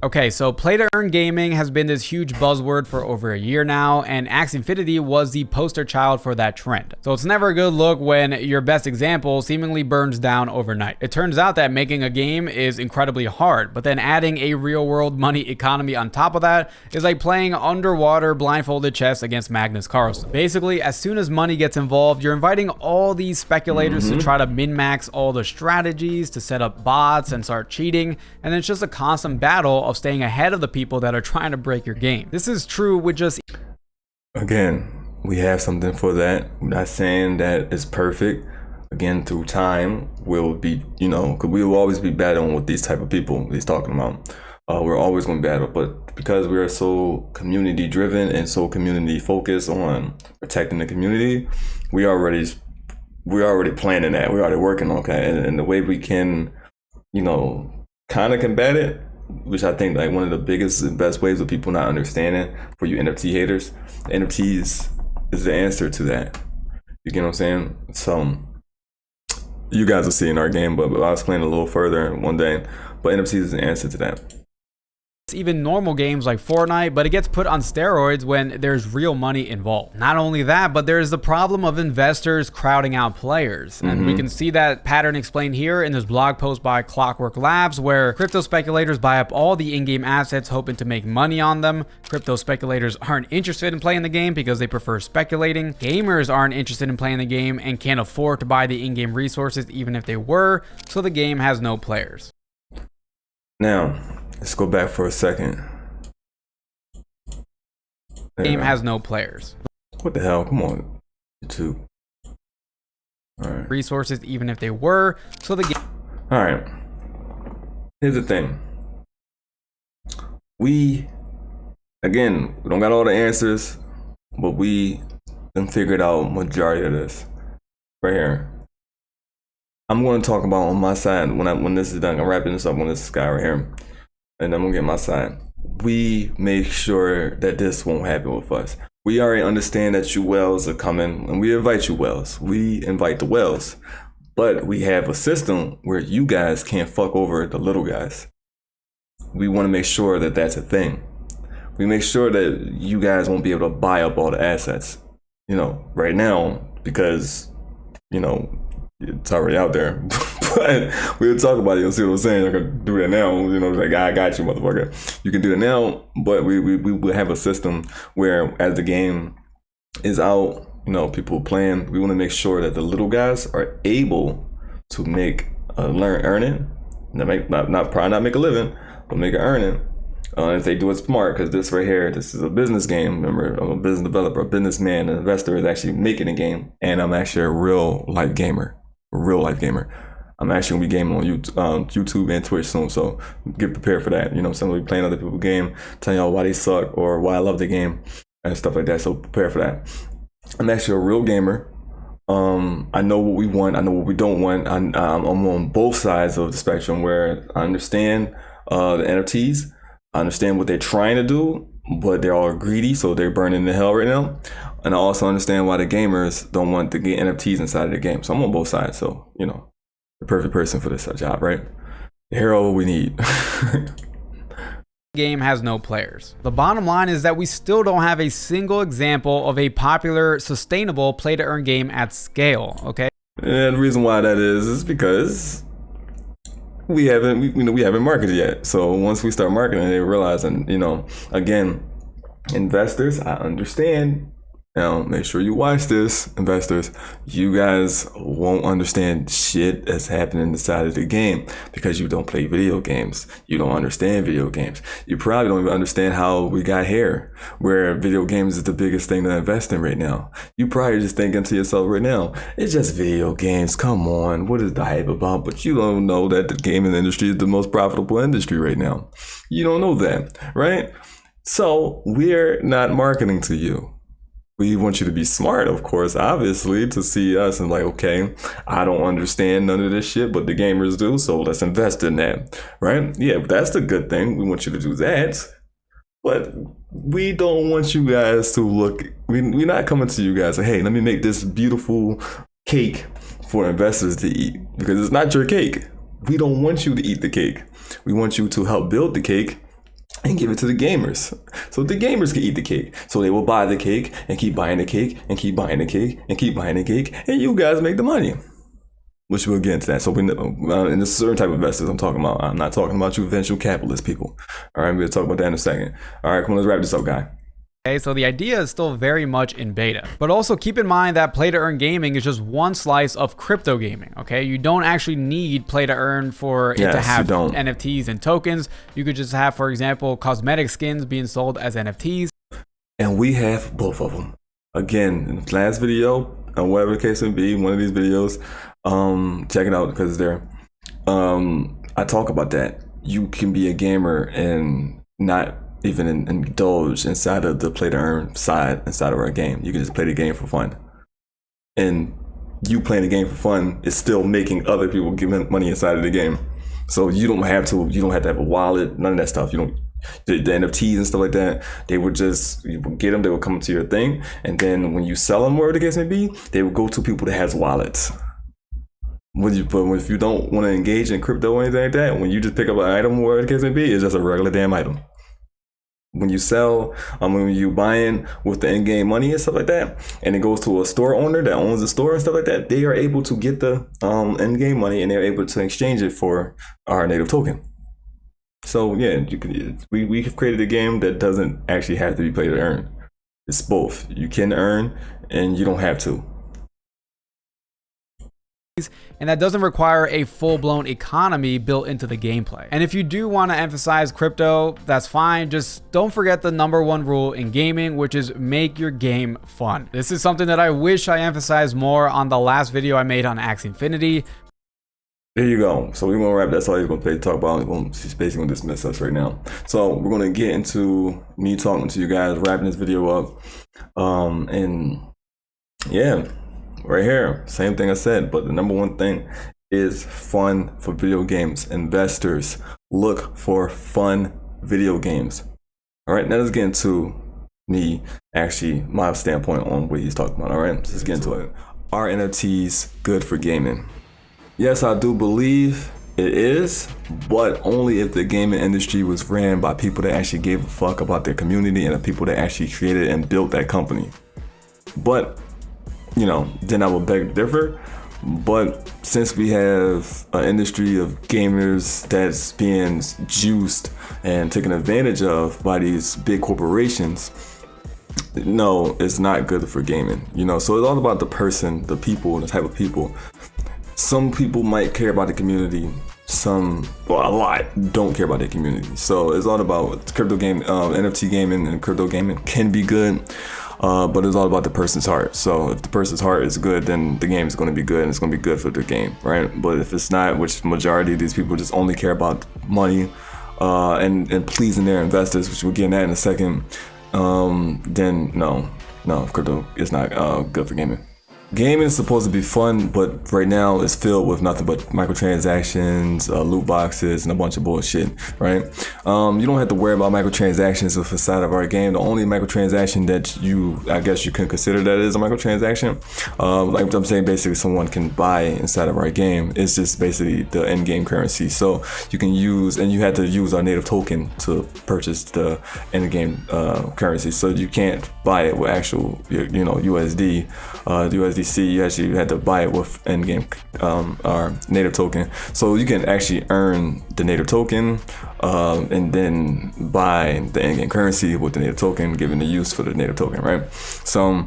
Okay, so play-to-earn gaming has been this huge buzzword for over a year now, and Axie Infinity was the poster child for that trend. So it's never a good look when your best example seemingly burns down overnight. It turns out that making a game is incredibly hard, but then adding a real-world money economy on top of that is like playing underwater blindfolded chess against Magnus Carlsen. Basically, as soon as money gets involved, you're inviting all these speculators to try to min-max all the strategies, to set up bots and start cheating, and it's just a constant battle of staying ahead of the people that are trying to break your game. This is true with just... Again, we have something for that. I'm not saying that it's perfect. Again, through time, we'll be, because we will always be battling with these type of people he's talking about. We're always going to battle, but because we are so community driven and so community focused on protecting the community, we're already planning that. We're already working on that. And the way we can, kind of combat it, which I think like one of the biggest and best ways of people not understanding for you NFT haters, NFTs is the answer to that. You get what I'm saying? So you guys will see in our game, but I'll explain a little further one day. But NFTs is the answer to that. Even normal games like Fortnite, but it gets put on steroids when there's real money involved. Not only that, but there's the problem of investors crowding out players. And we can see that pattern explained here in this blog post by Clockwork Labs, where crypto speculators buy up all the in-game assets hoping to make money on them. Crypto speculators aren't interested in playing the game because they prefer speculating. Gamers aren't interested in playing the game and can't afford to buy the in-game resources even if they were, so the game has no players. Now, let's go back for a second. Game has no players. What the hell? Come on, YouTube. All right. Resources, even if they were, so the game. All right. Here's the thing. We don't got all the answers, but we done figured out majority of this right here. I'm going to talk about on my side when this is done. I'm wrapping this up on this guy right here. And I'm gonna get my side. We make sure that this won't happen with us. We already understand that you whales are coming, and we invite you whales. We invite the whales, but we have a system where you guys can't fuck over the little guys. We want to make sure that that's a thing. We make sure that you guys won't be able to buy up all the assets, right now, because, it's already out there. But we'll talk about it. You'll see what I'm saying. I can do that now. Like, I got you, motherfucker. You can do it now, but we will have a system where as the game is out, people playing, we want to make sure that the little guys are able to make earning. Probably not make a living, but make an earning. If they do it smart, because this right here, this is a business game. Remember, I'm a business developer, a businessman, an investor is actually making a game, and I'm actually a real life gamer. I'm actually gonna be gaming on YouTube and Twitch soon, so get prepared for that. Some will be playing other people's game, telling y'all why they suck or why I love the game and stuff like that. So prepare for that. I'm actually a real gamer. I know what we want. I know what we don't want. I'm on both sides of the spectrum where I understand the NFTs. I understand what they're trying to do, but they're all greedy, so they're burning the hell right now. And I also understand why the gamers don't want to get NFTs inside of the game. So I'm on both sides. So, the perfect person for this job, right? The hero we need. Game has no players. The bottom line is that we still don't have a single example of a popular, sustainable play-to-earn game at scale, okay? And the reason why that is because we haven't marketed yet. So once we start marketing, they realize, and again, investors, I understand. Now, make sure you watch this, investors. You guys won't understand shit that's happening inside of the game because you don't play video games. You don't understand video games. You probably don't even understand how we got here, where video games is the biggest thing to invest in right now. You probably just thinking to yourself right now, it's just video games. Come on, what is the hype about? But you don't know that the gaming industry is the most profitable industry right now. You don't know that, right? So we're not marketing to you. We want you to be smart, of course, obviously, to see us and like, okay, I don't understand none of this shit, but the gamers do, so let's invest in that, right? Yeah, that's the good thing. We want you to do that. But we don't want you guys to look, we're not coming to you guys and hey, let me make this beautiful cake for investors to eat, because it's not your cake. We don't want you to eat the cake. We want you to help build the cake and give it to the gamers. So the gamers can eat the cake. So they will buy the cake and keep buying the cake and keep buying the cake and keep buying the cake. And you guys make the money. Which we'll get into that. So in a certain type of investors I'm talking about. I'm not talking about you venture capitalist people. All right, we'll talk about that in a second. All right, come on, let's wrap this up, guy. Okay, so the idea is still very much in beta, but also keep in mind that play to earn gaming is just one slice of crypto gaming. Okay, you don't actually need play to earn for it to have NFTs and tokens. You could just have, for example, cosmetic skins being sold as NFTs. And we have both of them. Again, in the last video, whatever the case may be, one of these videos, check it out because it's there. I talk about that. You can be a gamer and not even indulge inside of the play to earn side inside of our game. You can just play the game for fun, and you playing the game for fun is still making other people give money inside of the game. So you don't have to have a wallet, none of that stuff. You don't, the NFTs and stuff like that, you would get them, they would come to your thing, and then when you sell them, wherever the case may be, they would go to people that has wallets. But if you don't want to engage in crypto or anything like that, when you just pick up an item, wherever the case may be, it's just a regular damn item. When you sell, when you buying with the in-game money and stuff like that, and it goes to a store owner that owns the store and stuff like that, they are able to get the in-game money and they're able to exchange it for our native token. So yeah, we have created a game that doesn't actually have to be play to earn. It's both. You can earn and you don't have to. And that doesn't require a full-blown economy built into the gameplay. And if you do want to emphasize crypto, that's fine. Just don't forget the #1 rule in gaming, which is make your game fun. This is something that I wish I emphasized more on the last video I made on Axie Infinity. There you go. So we're going to wrap. That's all he's going to talk about. He's basically going to dismiss us right now. So we're going to get into me talking to you guys, wrapping this video up. And yeah. Right here, same thing I said, but the #1 thing is fun for video games. Investors, look for fun video games. All right, now let's get into my standpoint on what he's talking about. All right, let's get into it. Are NFTs good for gaming? Yes, I do believe it is, but only if the gaming industry was ran by people that actually gave a fuck about their community and the people that actually created and built that company. But then I will beg to differ. But since we have an industry of gamers that's being juiced and taken advantage of by these big corporations, no, it's not good for gaming. So it's all about the person, the people, the type of people. Some people might care about the community. A lot don't care about their community. So it's all about crypto game, NFT gaming and crypto gaming can be good. But it's all about the person's heart. So if the person's heart is good, then the game is going to be good and it's going to be good for the game, right? But if it's not, which the majority of these people just only care about money and pleasing their investors, which we'll get in that in a second, then no, crypto is not good for gaming. Gaming is supposed to be fun, but right now it's filled with nothing but microtransactions, loot boxes, and a bunch of bullshit, right? You don't have to worry about microtransactions with the side of our game. The only microtransaction that I guess you can consider that is a microtransaction, like I'm saying, basically someone can buy inside of our game. It's just basically the in-game currency. So you can use, and you have to use our native token to purchase the in-game currency. So you can't buy it with actual, USD, USDC. You actually had to buy it with in-game our native token. So you can actually earn the native token and then buy the in-game currency with the native token, given the use for the native token, right? So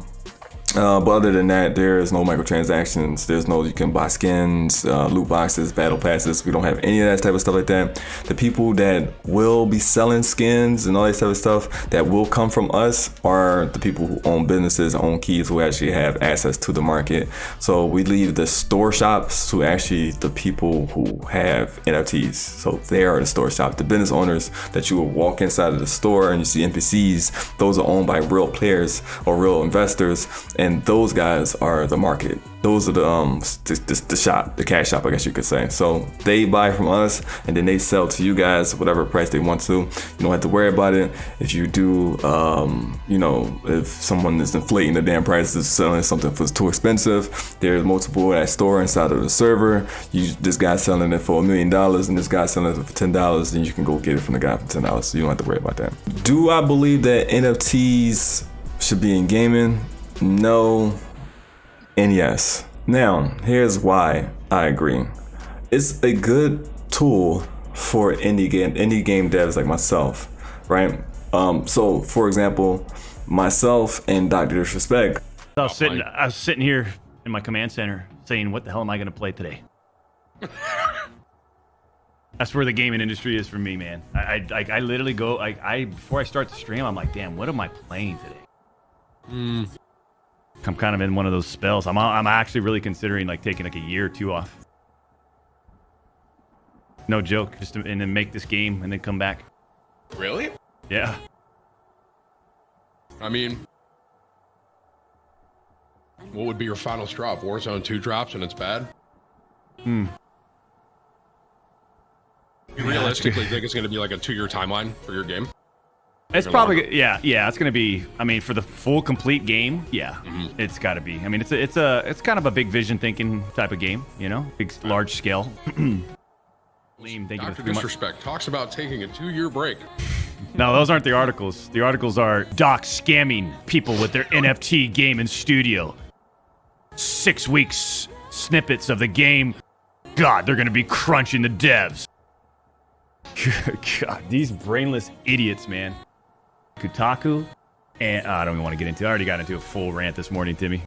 but other than that, there is no microtransactions. There's no, you can buy skins, loot boxes, battle passes. We don't have any of that type of stuff like that. The people that will be selling skins and all that type of stuff that will come from us are the people who own businesses, own keys, who actually have access to the market. So we leave the store shops to actually the people who have NFTs. So they are the store shop. The business owners that you will walk inside of the store and you see NPCs, those are owned by real players or real investors. and those guys are the market. Those are the cash shop, I guess you could say. So they buy from us and then they sell to you guys whatever price they want to. You don't have to worry about it. If you do, if someone is inflating the damn prices, selling something for too expensive, there's multiple at store inside of the server. This guy's selling it for $1 million and this guy's selling it for $10, then you can go get it from the guy for $10. So you don't have to worry about that. Do I believe that NFTs should be in gaming? No. And yes. Now, here's why I agree. It's a good tool for indie game devs like myself, right? So, for example, myself and Dr. Disrespect. I was sitting here in my command center saying, "What the hell am I going to play today?" That's where the gaming industry is for me, man. I literally go. Before I start the stream, I'm like, "Damn, what am I playing today?" I'm kind of in one of those spells. I'm actually really considering like taking like a year or two off. No joke, and then make this game and then come back. Really? Yeah. I mean, what would be your final straw? Warzone 2 drops and it's bad? You realistically think it's going to be like a 2-year timeline for your game? It's probably it's gonna be. I mean, for the full complete game, it's got to be. I mean, it's kind of a big vision thinking type of game, you know, big large scale. Dr. Disrespect talks about taking a 2-year break. No, those aren't the articles. The articles are Doc scamming people with their NFT game in studio. 6 weeks snippets of the game. God, they're gonna be crunching the devs. God, these brainless idiots, man. Kotaku, and I don't even want to get into it. I already got into a full rant this morning, Timmy.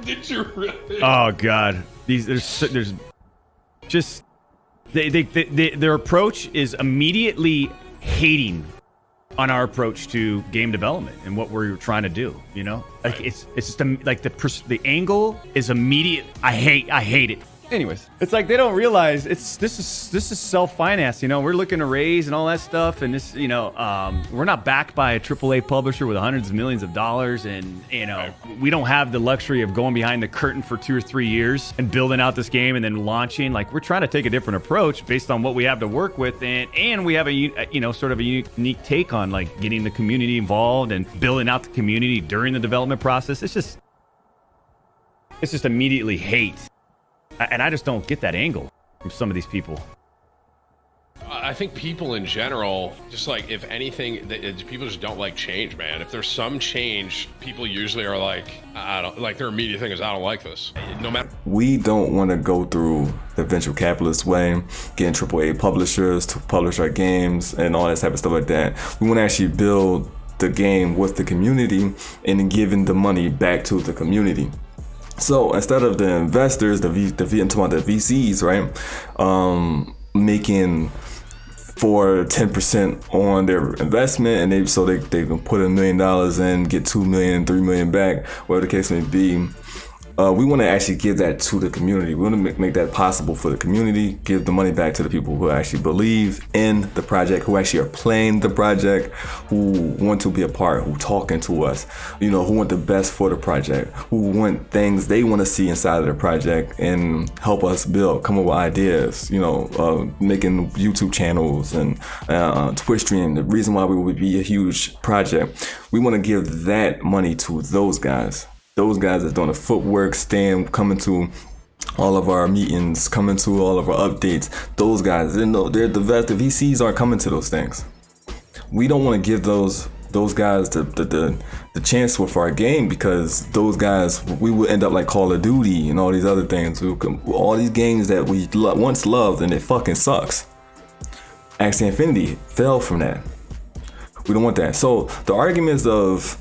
Did you really? Oh God, there's just their approach is immediately hating on our approach to game development and what we're trying to do. You know, like it's just the angle is immediate. I hate it. Anyways, it's like they don't realize this is self-financed. You know, we're looking to raise and all that stuff, and this, we're not backed by a AAA publisher with hundreds of millions of dollars, and we don't have the luxury of going behind the curtain for 2 or 3 years and building out this game and then launching. Like, we're trying to take a different approach based on what we have to work with, and we have a sort of a unique take on like getting the community involved and building out the community during the development process. It's just immediately hate. And I just don't get that angle from some of these people. I think people in general, just like, if anything, people just don't like change, man. If there's some change, people usually are like, their immediate thing is, I don't like this. No matter. We don't want to go through the venture capitalist way, getting AAA publishers to publish our games and all that type of stuff like that. We want to actually build the game with the community and then giving the money back to the community. So instead of the investors, the VCs, right, making 10% on their investment, and they can put $1 million in, get $2 million, $3 million back, whatever the case may be. We want to actually give that to the community. We want to make that possible for the community, give the money back to the people who actually believe in the project, who actually are playing the project, who want to be a part, who talking to us, who want the best for the project, who want things they want to see inside of the project and help us come up with ideas, making YouTube channels and Twitch stream. The reason why we would be a huge project, we want to give that money to those guys. Those guys that's doing the footwork, coming to all of our meetings, coming to all of our updates. Those guys, the VCs aren't coming to those things. We don't want to give those guys the chance with our game, because those guys, we will end up like Call of Duty and all these other things. All these games that we once loved, and it fucking sucks. Axie Infinity fell from that. We don't want that. So the arguments of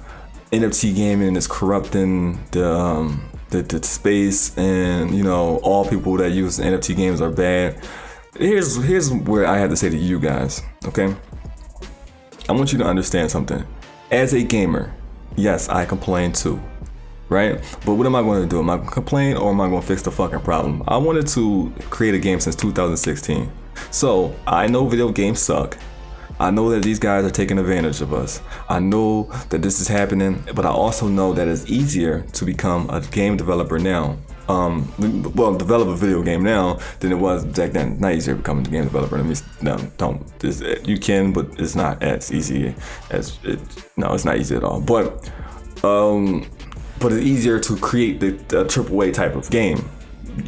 NFT gaming is corrupting the space, and all people that use NFT games are bad. Here's where I have to say to you guys, okay? I want you to understand something. As a gamer, yes, I complain too, right? But what am I going to do? Am I going to complain, or am I going to fix the fucking problem? I wanted to create a game since 2016. So I know video games suck. I know that these guys are taking advantage of us. I know that this is happening, but I also know that it's easier to become a game developer now. Develop a video game now than it was back then. Not easier becoming a game developer. You can, but it's not as easy as it. No, it's not easy at all. But it's easier to create the AAA type of game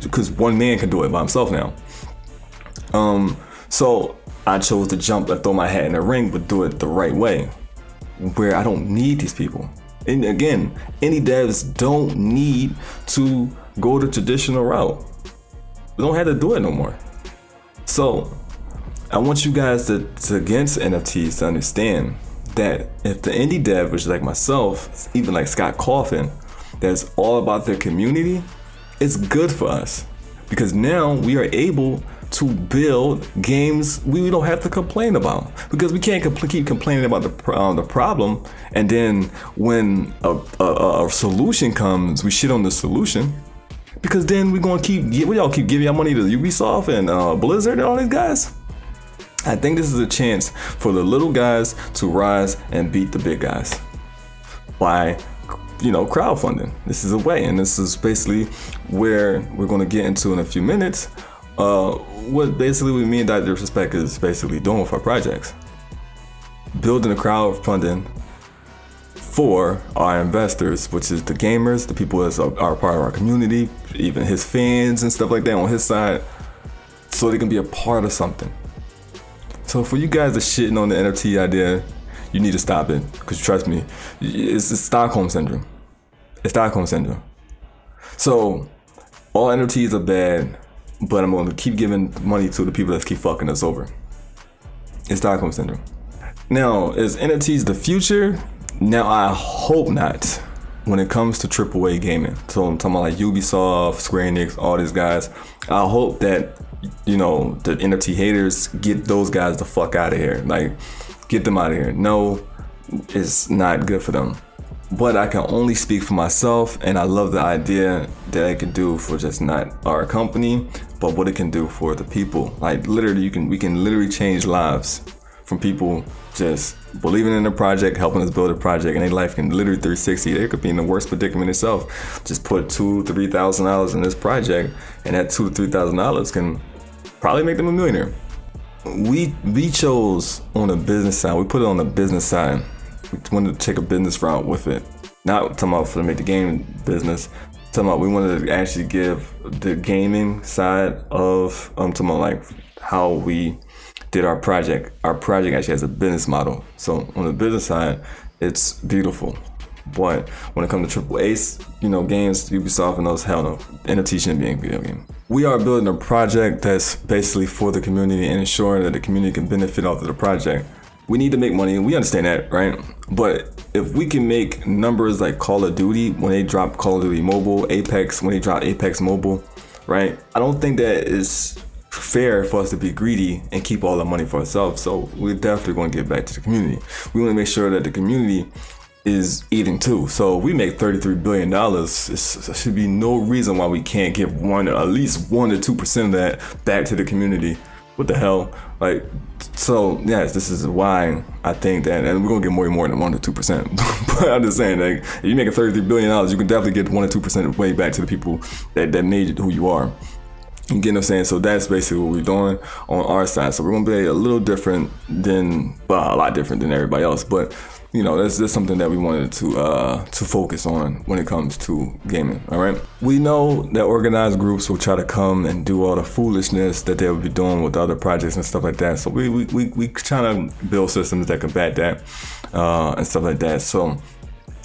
because one man can do it by himself now. So I chose to jump and throw my hat in the ring, but do it the right way, where I don't need these people. And again, indie devs don't need to go the traditional route. We don't have to do it no more. So I want you guys to against NFTs to understand that if the indie dev, which is like myself, even like Scott Coffin, that's all about their community, it's good for us because now we are able to build games we don't have to complain about, because we can't keep complaining about the problem, and then when a solution comes, we shit on the solution, because then we're gonna keep giving our money to Ubisoft and Blizzard and all these guys. I think this is a chance for the little guys to rise and beat the big guys by crowdfunding. This is a way, and this is basically where we're going to get into in a few minutes. What basically me and Dr. Disrespect is basically doing with our projects. Building a crowdfunding for our investors, which is the gamers, the people that are part of our community, even his fans and stuff like that on his side, so they can be a part of something. So for you guys that shitting on the NFT idea, you need to stop it, because trust me, it's Stockholm Syndrome. It's Stockholm Syndrome. So all NFTs are bad, but I'm going to keep giving money to the people that keep fucking us over. It's Stockholm Syndrome. Now, is NFTs the future? Now, I hope not when it comes to AAA gaming. So I'm talking about like Ubisoft, Square Enix, all these guys. I hope that, the NFT haters get those guys the fuck out of here. Like, get them out of here. No, it's not good for them. But I can only speak for myself, and I love the idea that it can do for just not our company, but what it can do for the people. Like literally, we can literally change lives from people just believing in the project, helping us build a project, and their life can literally 360. They could be in the worst predicament itself. Just put $2,000-$3,000 in this project, and that $2,000 to $3,000 can probably make them a millionaire. We chose on the business side. We put it on the business side. We wanted to take a business route with it. Not talking about for to make the game business. Talking about we wanted to actually give the gaming side of talking about like how we did our project. Our project actually has a business model. So on the business side, it's beautiful. But when it comes to AAA, games, Ubisoft and those, hell no, NFT shouldn't be a video game. We are building a project that's basically for the community and ensuring that the community can benefit off of the project. We need to make money, and we understand that, right? But if we can make numbers like Call of Duty when they drop Call of Duty Mobile, Apex when they drop Apex Mobile, right? I don't think that is fair for us to be greedy and keep all the money for ourselves. So we're definitely going to give back to the community. We want to make sure that the community is eating too. So we make $33 billion. There should be no reason why we can't give at least 1 to 2% of that back to the community. What the hell? Like, so yes, this is why I think that, and we're gonna get more than 1 to 2%. But I'm just saying, like, if you make $33 billion, you can definitely get 1 to 2% way back to the people that made you who you are. You get what I'm saying? So that's basically what we're doing on our side. So we're gonna be a little different than, a lot different than everybody else. But that's something that we wanted to focus on when it comes to gaming. All right. We know that organized groups will try to come and do all the foolishness that they would be doing with other projects and stuff like that. So we trying to build systems that combat that and stuff like that. So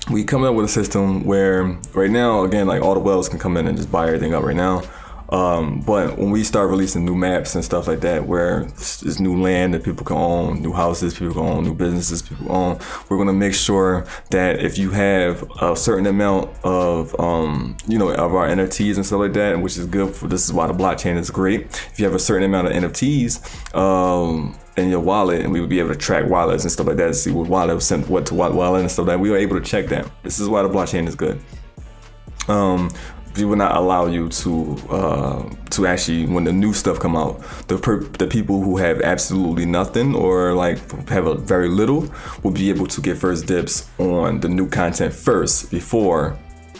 we coming up with a system where right now, again, like all the whales can come in and just buy everything up right now. But when we start releasing new maps and stuff like that, where there's new land that people can own, new houses people can own, new businesses people own, we're going to make sure that if you have a certain amount of, of our NFTs and stuff like that, which is good for, this is why the blockchain is great. If you have a certain amount of NFTs, in your wallet, and we would be able to track wallets and stuff like that, to see what wallet was sent what to what wallet and stuff like that. We were able to check that. This is why the blockchain is good. we will not allow you to actually, when the new stuff come out, the people who have absolutely nothing or like have a very little will be able to get first dibs on the new content first before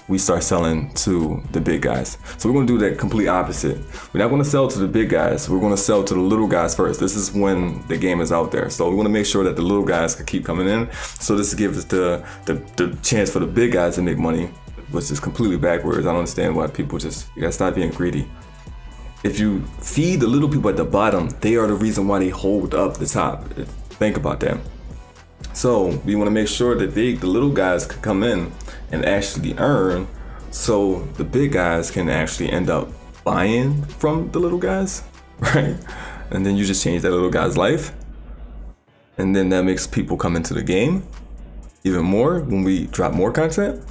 we start selling to the big guys. So we're gonna do that complete opposite. We're not gonna sell to the big guys. We're gonna sell to the little guys first. This is when the game is out there. So we wanna make sure that the little guys can keep coming in. So this gives us the chance for the big guys to make money, which is completely backwards. I don't understand why people you gotta stop being greedy. If you feed the little people at the bottom, they are the reason why they hold up the top. Think about that. So we want to make sure that the little guys can come in and actually earn, so the big guys can actually end up buying from the little guys, right? And then you just change that little guy's life. And then that makes people come into the game even more when we drop more content.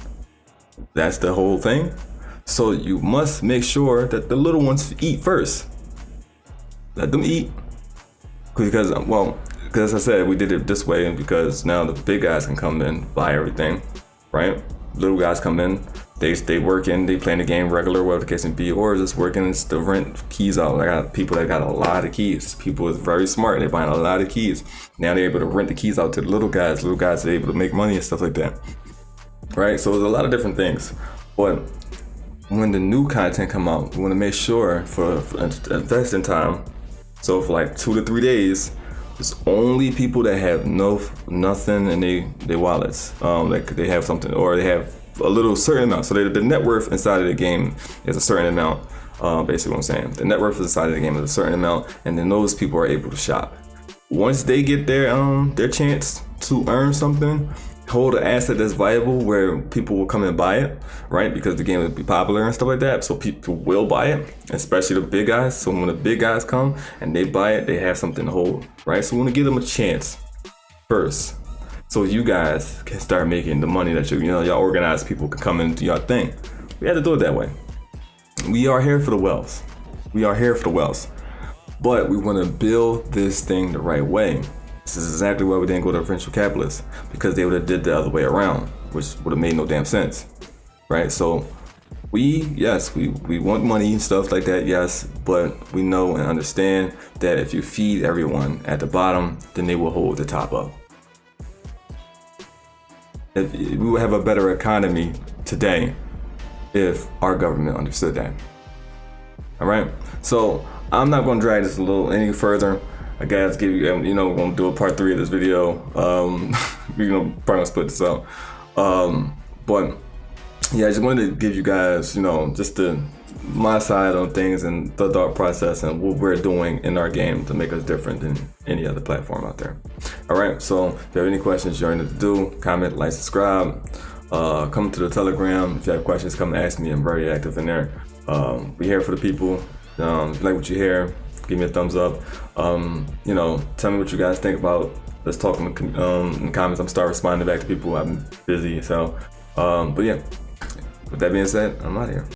That's the whole thing. So you must make sure that the little ones eat first. Let them eat. Because, well, as I said, we did it this way because now the big guys can come in, buy everything, right? Little guys come in, they work in, they playing the game regular, whatever the case may be, or just working to rent keys out. I got people that got a lot of keys. People is very smart, they're buying a lot of keys. Now they're able to rent the keys out to the little guys. Little guys are able to make money and stuff like that, right? So there's a lot of different things. But when the new content come out, we want to make sure for investing time. So for like 2 to 3 days, it's only people that have nothing in their wallets. Like they have something, or they have a little certain amount. So the net worth inside of the game is a certain amount. Basically what I'm saying. The net worth inside of the game is a certain amount, and then those people are able to shop. Once they get their chance to earn something, hold an asset that's viable where people will come and buy it, right? Because the game will be popular and stuff like that. So people will buy it, especially the big guys. So when the big guys come and they buy it, they have something to hold, right? So we want to give them a chance first, so you guys can start making the money that y'all organized people can come into your thing. We had to do it that way. We are here for the wealth. We are here for the wealth, but we want to build this thing the right way. This is exactly why we didn't go to venture capitalists, because they would have did the other way around, which would have made no damn sense, right? So we want money and stuff like that, yes, but we know and understand that if you feed everyone at the bottom, then they will hold the top up. We would have a better economy today if our government understood that. All right, so I'm not going to drag this any further. I guess give you, we're gonna do a part 3 of this video. We're gonna probably split this out. But yeah, I just wanted to give you guys, just my side on things and the thought process and what we're doing in our game to make us different than any other platform out there. All right, so if you have any questions, you already know what to do. Comment, like, subscribe. Come to the Telegram. If you have questions, come ask me. I'm very active in there. We're here for the people. If you like what you hear, give me a thumbs up. Tell me what you guys think about. Let's talk in the comments. I'm start responding back to people. I'm busy, so but yeah. With that being said, I'm out of here.